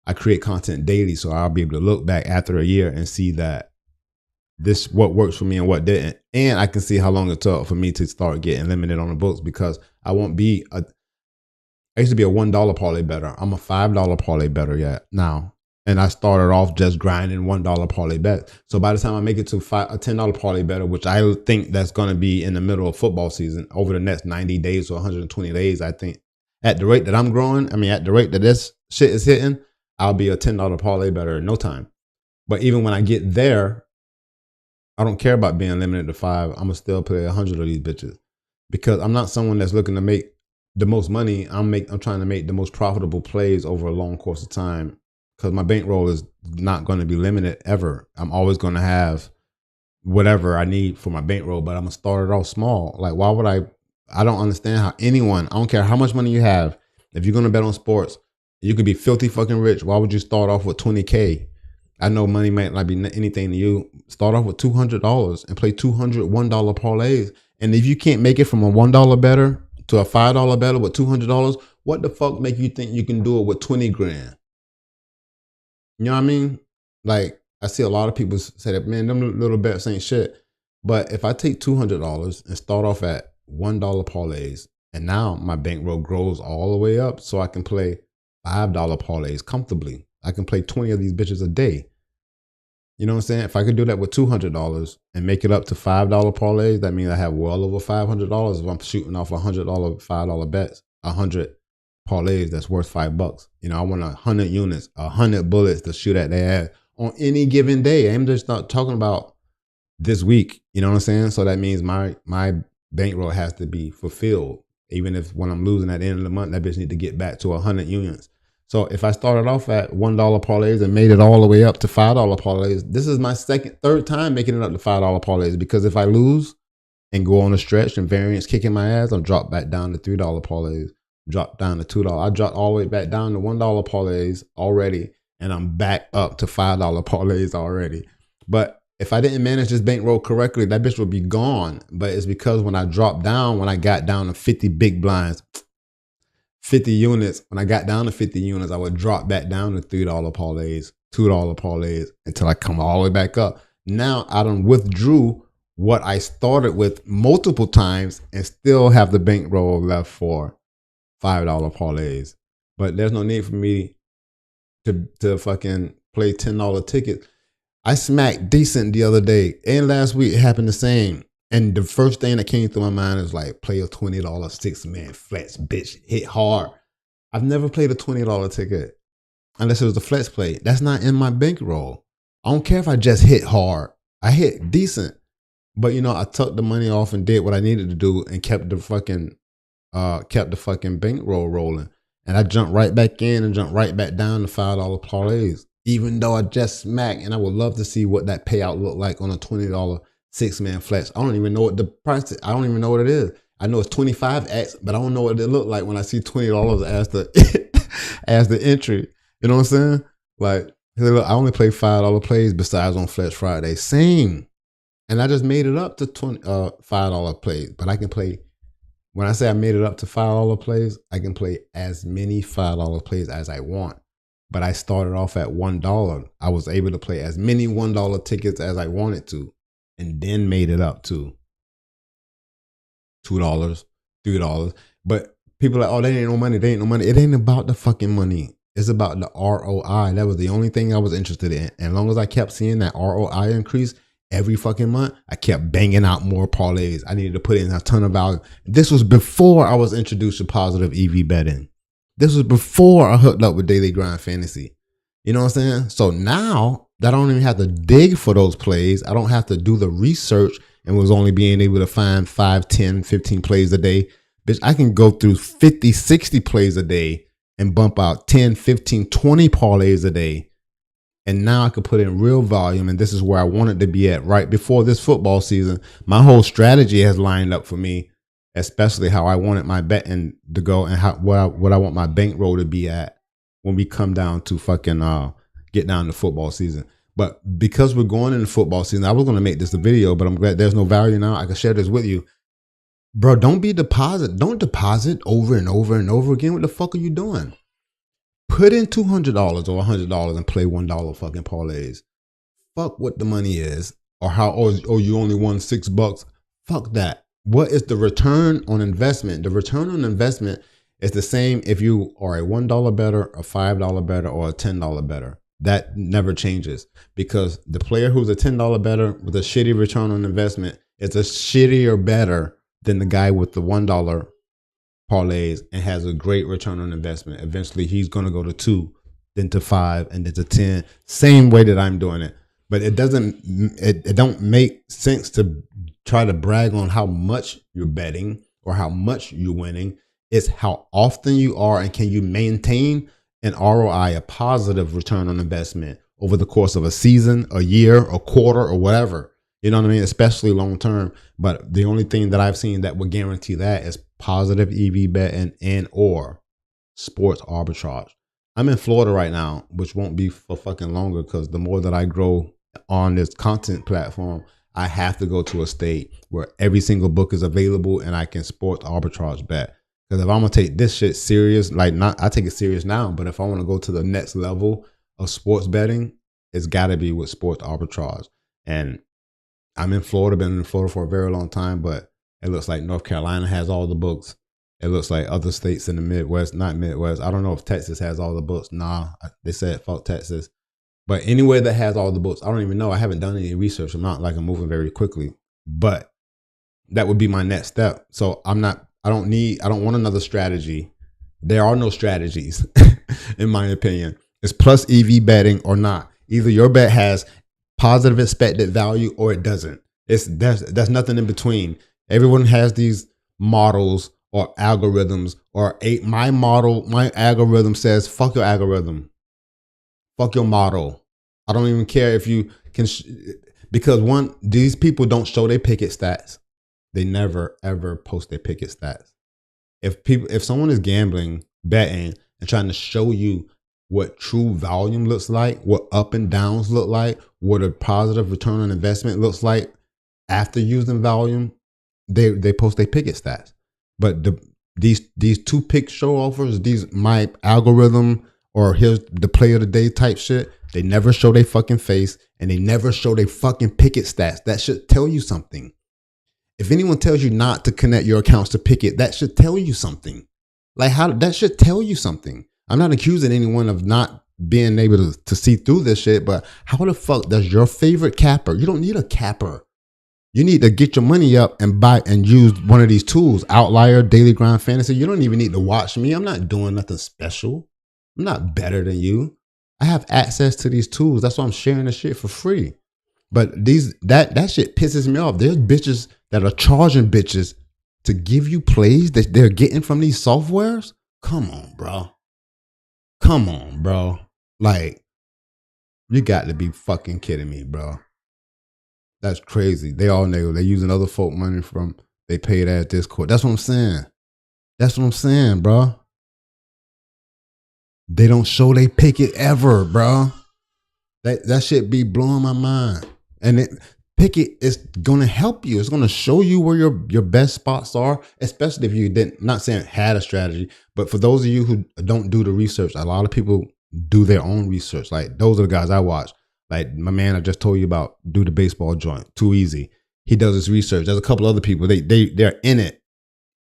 I create content daily, so I'll be able to look back after a year and see that this what works for me and what didn't, and I can see how long it took for me to start getting limited on the books because I won't be I used to be a $1 parlay better. I'm a $5 parlay better now, and I started off just grinding $1 parlay bet. So by the time I make it to a $10 parlay better, which I think that's going to be in the middle of football season over the next 90 days or 120 days, I think at the rate that I'm growing, at the rate that this shit is hitting, I'll be a $10 parlay better in no time. But even when I get there, I don't care about being limited to 5. I'm gonna still play 100 of these bitches because I'm not someone that's looking to make the most money. I'm trying to make the most profitable plays over a long course of time because my bankroll is not going to be limited ever. I'm always going to have whatever I need for my bankroll, but I'm gonna start it off small. Like, why would I don't understand how anyone, I don't care how much money you have, if you're gonna bet on sports, you could be filthy fucking rich. Why would you start off with 20K? I know money might not be anything to you. Start off with $200 and play $200 $1 parlays. And if you can't make it from a $1 better to a $5 better with $200, what the fuck make you think you can do it with 20 grand? You know what I mean? Like, I see a lot of people say that, man, them little bets ain't shit. But if I take $200 and start off at $1 parlays, and now my bankroll grows all the way up so I can play $5 parlays comfortably. I can play 20 of these bitches a day. You know what I'm saying? If I could do that with $200 and make it up to $5 parlays, that means I have well over $500 if I'm shooting off $100 $5 bets, 100 parlays that's worth $5. You know, I want 100 units, 100 bullets to shoot at their ass on any given day. I'm just not talking about this week. You know what I'm saying? So that means my bankroll has to be fulfilled. Even if when I'm losing at the end of the month, that bitch need to get back to 100 units. So if I started off at $1 parlays and made it all the way up to $5 parlays, this is my third time making it up to $5 parlays, because if I lose and go on a stretch and variance kicking my ass, I'll drop back down to $3 parlays, drop down to $2. I dropped all the way back down to $1 parlays already, and I'm back up to $5 parlays already. But if I didn't manage this bankroll correctly, that bitch would be gone. But it's because when I dropped down, when I got down to 50 big blinds, 50 units, when I got down to 50 units, I would drop back down to $3 parlays, $2 parlays until I come all the way back up. Now I done withdrew what I started with multiple times and still have the bankroll left for $5 parlays. But there's no need for me to fucking play $10 tickets. I smacked decent the other day, and last week it happened the same. And the first thing that came through my mind is like, play a $20 6-man flex, bitch, hit hard. I've never played a $20 ticket unless it was a flex play. That's not in my bankroll. I don't care if I just hit hard. I hit decent, but you know, I took the money off and did what I needed to do and kept the fucking bankroll rolling. And I jumped right back in and jumped right back down to $5 parlays, even though I just smacked. And I would love to see what that payout looked like on a $20 6-man flex. I don't even know what the price is. I don't even know what it is. I know it's 25x, but I don't know what it look like when I see $20 as the as the entry. You know what I'm saying? Like, look, I only play $5 plays besides on Flex Friday. Same. And I just made it up to $5 plays. But I can play, when I say I made it up to $5 plays, I can play as many $5 plays as I want. But I started off at $1. I was able to play as many $1 tickets as I wanted to, and then made it up to $2, $3. But people are like, oh, they ain't no money. They ain't no money. It ain't about the fucking money. It's about the ROI. That was the only thing I was interested in. And as long as I kept seeing that ROI increase every fucking month, I kept banging out more parlays. I needed to put in a ton of value. This was before I was introduced to positive EV betting. This was before I hooked up with Daily Grind Fantasy. You know what I'm saying? So now that I don't even have to dig for those plays, I don't have to do the research and was only being able to find 5, 10, 15 plays a day. Bitch, I can go through 50, 60 plays a day and bump out 10, 15, 20 parlays a day. And now I could put in real volume. And this is where I wanted to be at right before this football season. My whole strategy has lined up for me, especially how I wanted my betting to go and what I want my bankroll to be at when we come down to fucking get down to football season. But because we're going into football season, I was going to make this a video, but I'm glad there's no value now. I can share this with you. Bro, don't deposit over and over and over again. What the fuck are you doing? Put in $200 or $100 and play $1 fucking parlays. Fuck what the money is, or you only won $6. Fuck that. What is the return on investment? The return on investment is the same if you are a $1 better, a $5 better, or a $10 better. That never changes, because the player who's a $10 better with a shitty return on investment is a shittier better than the guy with the $1 parlays and has a great return on investment. Eventually he's going to go to 2, then to 5, and then to 10. Same way that I'm doing it. But it don't make sense to try to brag on how much you're betting or how much you're winning. It's how often you are, and can you maintain an ROI, a positive return on investment, over the course of a season, a year, a quarter, or whatever. You know what I mean? Especially long term. But the only thing that I've seen that would guarantee that is positive EV betting and or sports arbitrage. I'm in Florida right now, which won't be for fucking longer because the more that I grow on this content platform, I have to go to a state where every single book is available and I can sports arbitrage bet. Because if I'm gonna take this shit serious, like not I take it serious now, but if I want to go to the next level of sports betting, it's gotta be with sports arbitrage. And I'm in Florida, been in Florida for a very long time, but it looks like North Carolina has all the books. It looks like other states in the Midwest, not Midwest. I don't know if Texas has all the books. Nah, they said fuck Texas. But anywhere that has all the books, I don't even know. I haven't done any research. I'm not like I'm moving very quickly. But that would be my next step. So I don't want another strategy. There are no strategies, in my opinion. It's plus EV betting or not. Either your bet has positive expected value or it doesn't. There's nothing in between. Everyone has these models or algorithms or my algorithm says fuck your algorithm, fuck your model. I don't even care if you can because these people don't show their picket stats. They never ever post their picket stats. If someone is gambling, betting, and trying to show you what true volume looks like, what up and downs look like, what a positive return on investment looks like after using volume, they post their picket stats. But these two pick show offers, these my algorithm or here's the play of the day type shit, they never show their fucking face and they never show their fucking picket stats. That should tell you something. If anyone tells you not to connect your accounts to picket, that should tell you something. That should tell you something. I'm not accusing anyone of not being able to see through this shit, but how the fuck does your favorite capper? You don't need a capper. You need to get your money up and buy and use one of these tools, Outlier, Daily Grind Fantasy. You don't even need to watch me. I'm not doing nothing special. I'm not better than you. I have access to these tools. That's why I'm sharing the shit for free. But that shit pisses me off. There's bitches that are charging bitches to give you plays that they're getting from these softwares. Come on, bro. Come on, bro. Like, you got to be fucking kidding me, bro. That's crazy. They all know they're using other folk money from they paid at Discord. That's what I'm saying. That's what I'm saying, bro. They don't show they pick it ever, bro. That shit be blowing my mind. And Picket is gonna help you. It's gonna show you where your best spots are, especially if you didn't, not saying had a strategy, but for those of you who don't do the research, a lot of people do their own research. Like those are the guys I watch. Like my man I just told you about, do the baseball joint, Too Easy. He does his research. There's a couple other people. They're in it,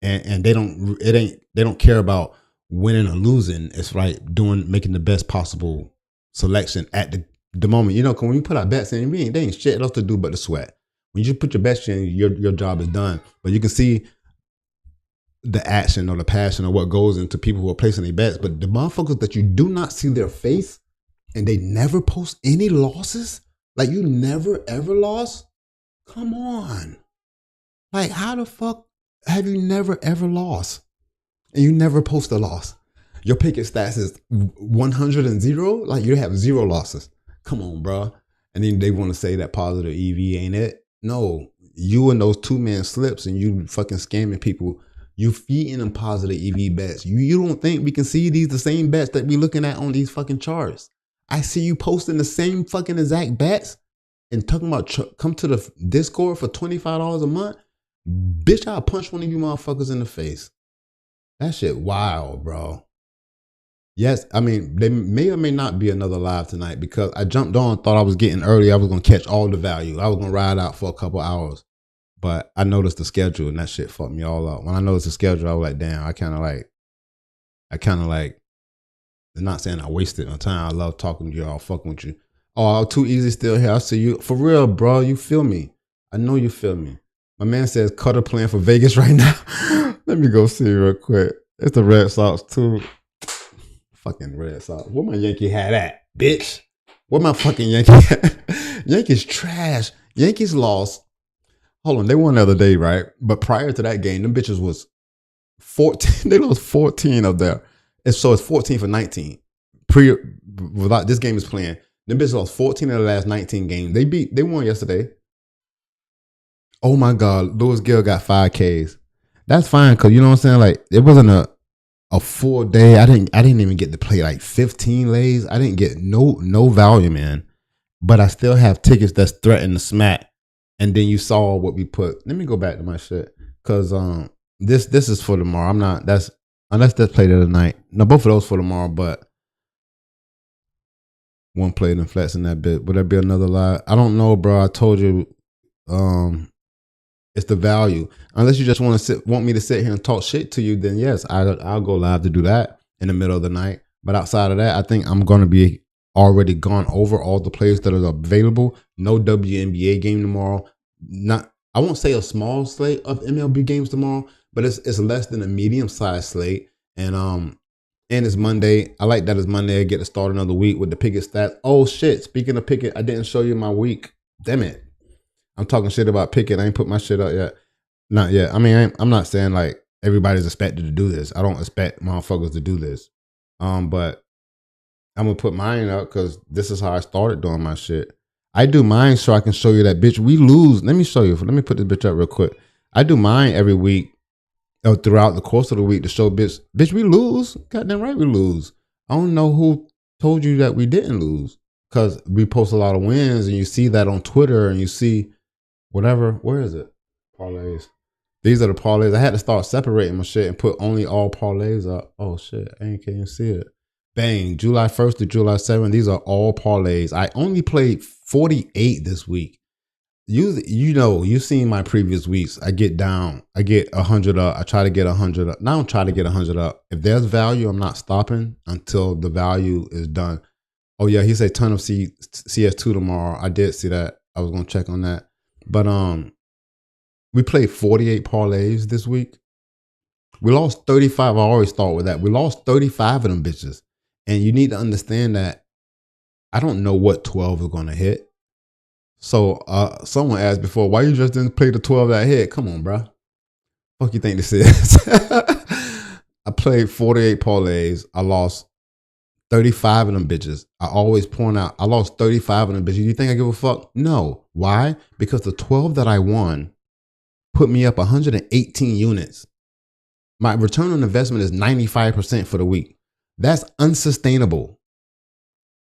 and they don't care about winning or losing. It's like making the best possible selection at the moment. You know, when you put our bets in, they ain't shit else to do but to sweat. When you just put your bets in, your job is done. But you can see the action or the passion or what goes into people who are placing their bets. But the motherfuckers that you do not see their face and they never post any losses, like you never ever lost. Come on. Like how the fuck have you never ever lost? And you never post a loss. Your picket stats is 100 and 0. Like you have 0 losses. Come on, bro. And then they want to say that positive EV ain't it. No, you and those 2-man slips and you fucking scamming people. You feeding them positive EV bets. You don't think we can see the same bets that we looking at on these fucking charts? I see you posting the same fucking exact bets and talking about come to the Discord for $25 a month. Bitch, I'll punch one of you motherfuckers in the face. That shit wild, bro. Yes, I mean, there may or may not be another live tonight because I jumped on, thought I was getting early. I was going to catch all the value. I was going to ride out for a couple hours. But I noticed the schedule and that shit fucked me all up. When I noticed the schedule, I was like, damn, I kind of like, I'm not saying I wasted my time. I love talking to y'all, fucking with you. Oh, Too Easy still here. I see you. For real, bro. You feel me. I know you feel me. My man says Cutter playing for Vegas right now. Let me go see real quick. It's the Red Sox too. Fucking Red Sox. Where my Yankee hat at, bitch? Where my fucking Yankee hat? Yankees trash. Yankees lost. Hold on, they won the other day, right? But prior to that game, them bitches was 14. They lost 14 of their. So it's 14 for 19. Without this game is playing. Them bitches lost 14 of the last 19 games. They won yesterday. Oh my God, Lewis Gill got 5Ks. That's fine, cause you know what I'm saying. Like it wasn't a full day. I didn't even get to play like 15 lays. I didn't get no value, man. But I still have tickets that's threatened to smack. And then you saw what we put. Let me go back to my shit, cause this is for tomorrow. I'm not. That's unless that's played the other night. No, both of those for tomorrow. But one played and flats in that bit. Would that be another lie? I don't know, bro. I told you. It's the value. Unless you just want me to sit here and talk shit to you, then yes, I'll go live to do that in the middle of the night. But outside of that, I think I'm going to be already gone over all the players that are available. No WNBA game tomorrow. I won't say a small slate of MLB games tomorrow, but it's less than a medium sized slate. And it's Monday. I like that it's Monday. I get to start another week with the Pickett stats. Oh shit! Speaking of Pickett, I didn't show you my week. Damn it! I'm talking shit about Pickett. I ain't put my shit up yet. Not yet. I mean, I'm not saying like everybody's expected to do this. I don't expect motherfuckers to do this. But I'm gonna put mine up because this is how I started doing my shit. I do mine so I can show you that, bitch, we lose. Let me show you. Let me put this bitch up real quick. I do mine every week or throughout the course of the week to show bitch, we lose. Goddamn right we lose. I don't know who told you that we didn't lose because we post a lot of wins and you see that on Twitter and you see whatever. Where is it? Parlays. These are the parlays. I had to start separating my shit and put only all parlays up. Oh shit, I can't even see it. Bang, July 1st to July 7th. These are all parlays. I only played 48 this week. You've seen my previous weeks. I get down. I get 100 up. I try to get 100 up. Now I don't try to get 100 up. If there's value, I'm not stopping until the value is done. Oh yeah, he said ton of CS2 tomorrow. I did see that. I was gonna check on that. But we played 48 parlays this week. We lost 35. I always start with that. We lost 35 of them bitches. And you need to understand that I don't know what 12 is going to hit. So someone asked before, why you just didn't play the 12 that hit? Come on, bro. Fuck you think this is? I played 48 parlays. I lost 35 of them bitches. I always point out, I lost 35 of them bitches. You think I give a fuck? No. Why? Because the 12 that I won put me up 118 units. My return on investment is 95% for the week. That's unsustainable.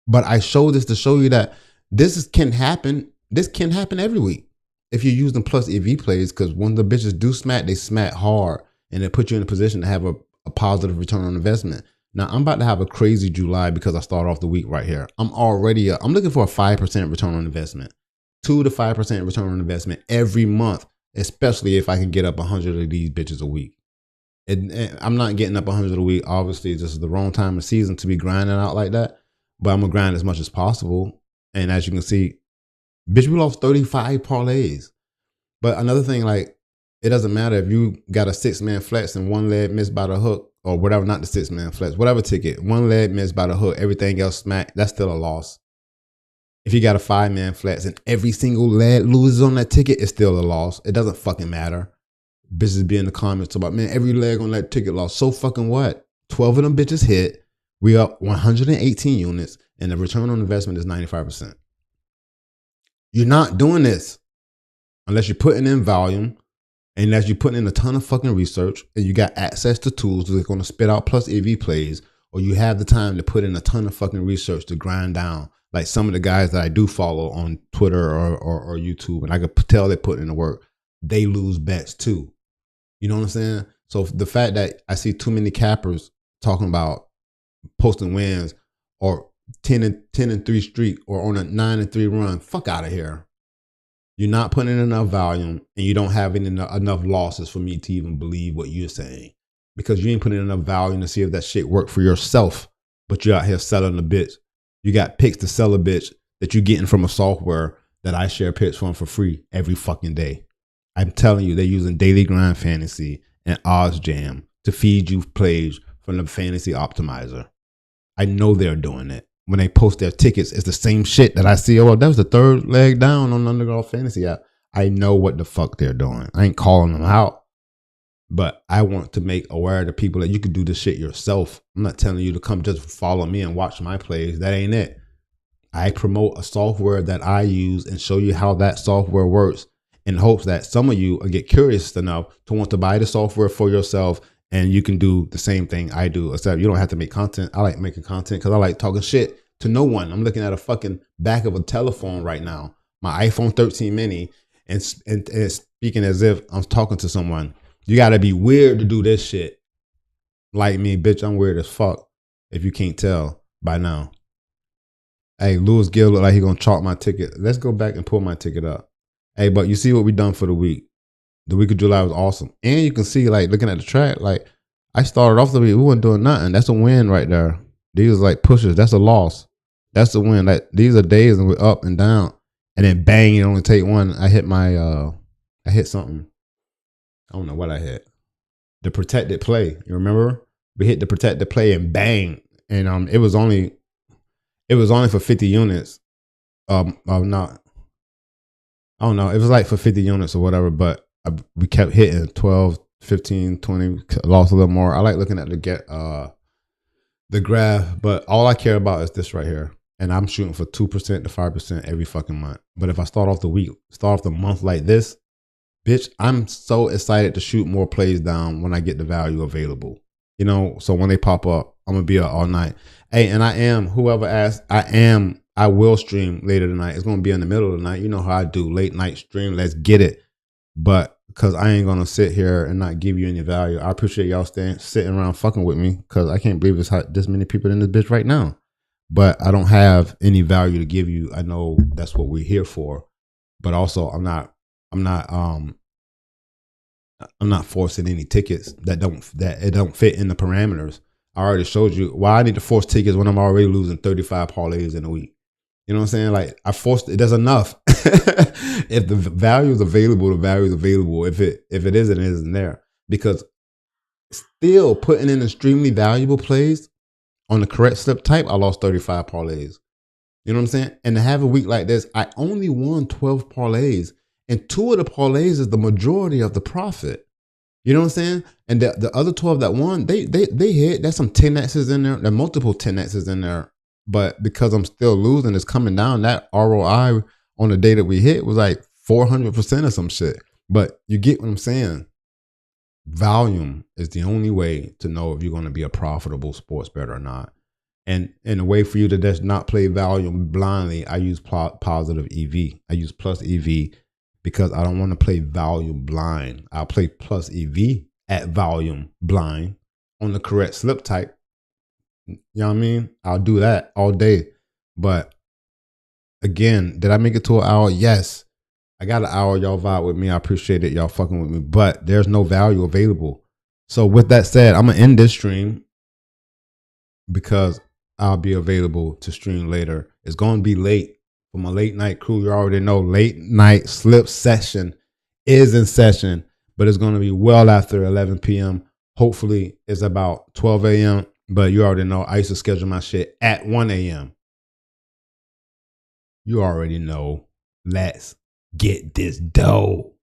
But I show this to show you that this can happen. This can happen every week if you're using plus EV plays, because when the bitches do smack, they smack hard and it put you in a position to have a positive return on investment. Now I'm about to have a crazy July because I start off the week right here. I'm looking for a 5% return on investment, 2 to 5% return on investment every month, especially if I can get up 100 of these bitches a week. And I'm not getting up 100 a week. Obviously, this is the wrong time of season to be grinding out like that. But I'm going to grind as much as possible. And as you can see, bitch, we lost 35 parlays. But another thing, like, it doesn't matter if you got a 6-man flex and one leg missed by the hook or whatever, not the 6-man flex, whatever ticket, one leg missed by the hook, everything else smack, that's still a loss. If you got a 5-man flex and every single leg loses on that ticket, it's still a loss. It doesn't fucking matter. Bitches be in the comments about, man, every leg on that ticket lost. So fucking what? 12 of them bitches hit. We up 118 units and the return on investment is 95%. You're not doing this unless you're putting in volume and unless you're putting in a ton of fucking research and you got access to tools that are going to spit out plus EV plays, or you have the time to put in a ton of fucking research to grind down. Like some of the guys that I do follow on Twitter or YouTube, and I could tell they put in the work, they lose bets too. You know what I'm saying? So the fact that I see too many cappers talking about posting wins or 10 and 3 streak or on a 9 and 3 run, fuck out of here. You're not putting in enough volume and you don't have enough losses for me to even believe what you're saying, because you ain't putting in enough volume to see if that shit worked for yourself, but you're out here selling a bitch. You got picks to sell a bitch that you're getting from a software that I share picks from for free every fucking day. I'm telling you, they're using Daily Grind Fantasy and Odds Jam to feed you plays from the Fantasy Optimizer. I know they're doing it. When they post their tickets, it's the same shit that I see. Oh, well, that was the third leg down on the Underdog Fantasy app. I know what the fuck they're doing. I ain't calling them out. But I want to make aware to people that you can do this shit yourself. I'm not telling you to come just follow me and watch my plays. That ain't it. I promote a software that I use and show you how that software works. in hopes that some of you will get curious enough to want to buy the software for yourself, and you can do the same thing I do, except you don't have to make content. I like making content because I like talking shit to no one. I'm looking at a fucking back of a telephone right now, my iPhone 13 mini, and speaking as if I'm talking to someone. You got to be weird to do this shit. Like me, bitch, I'm weird as fuck, if you can't tell by now. Hey, Lewis Gill look like he gonna chalk my ticket. Let's go back and pull my ticket up. Hey, but you see what we done for the week. The week of July was awesome. And you can see, like, looking at the track, like, I started off the week, we weren't doing nothing. That's a win right there. These are like pushes. That's a loss. That's a win. Like, these are days and we're up and down. And then bang, you only take one. I hit I hit something. I don't know what I hit. The protected play. You remember? We hit the protected play and bang. And it was only for 50 units. Not, I don't know. It was like for 50 units or whatever, but we kept hitting 12, 15, 20, lost a little more. I like looking at the graph, but all I care about is this right here. And I'm shooting for 2% to 5% every fucking month. But if I start off the month like this, bitch, I'm so excited to shoot more plays down when I get the value available. You know, so when they pop up, I'm gonna be up all night. Hey, and I am, whoever asked, I will stream later tonight. It's gonna be in the middle of the night. You know how I do, late night stream. Let's get it. But because I ain't gonna sit here and not give you any value. I appreciate y'all sitting around fucking with me, because I can't believe there's this many people in this bitch right now. But I don't have any value to give you. I know that's what we're here for. But also I'm not forcing any tickets that don't fit in the parameters. I already showed you why I need to force tickets when I'm already losing 35 parlays in a week. You know what I'm saying? Like, I forced it. There's enough. If the value is available, the value is available. If it isn't, it isn't there. Because still putting in extremely valuable plays on the correct slip type, I lost 35 parlays. You know what I'm saying? And to have a week like this, I only won 12 parlays. And 2 of the parlays is the majority of the profit. You know what I'm saying? And the other 12 that won, they hit. There's some 10X's in there. There are multiple 10X's in there. But because I'm still losing, it's coming down. That ROI on the day that we hit was like 400% or some shit. But you get what I'm saying? Volume is the only way to know if you're going to be a profitable sports bettor or not. And in a way for you to just not play volume blindly, I use positive EV. I use plus EV because I don't want to play volume blind. I'll play plus EV at volume blind on the correct slip type. You know what I mean? I'll do that all day. But again, did I make it to an hour? Yes. I got an hour. Y'all vibe with me. I appreciate it. Y'all fucking with me. But there's no value available. So with that said, I'm going to end this stream because I'll be available to stream later. It's going to be late for my late night crew. You already know late night slip session is in session, but it's going to be well after 11 p.m. Hopefully it's about 12 a.m. But you already know I used to schedule my shit at 1 a.m. You already know. Let's get this dough.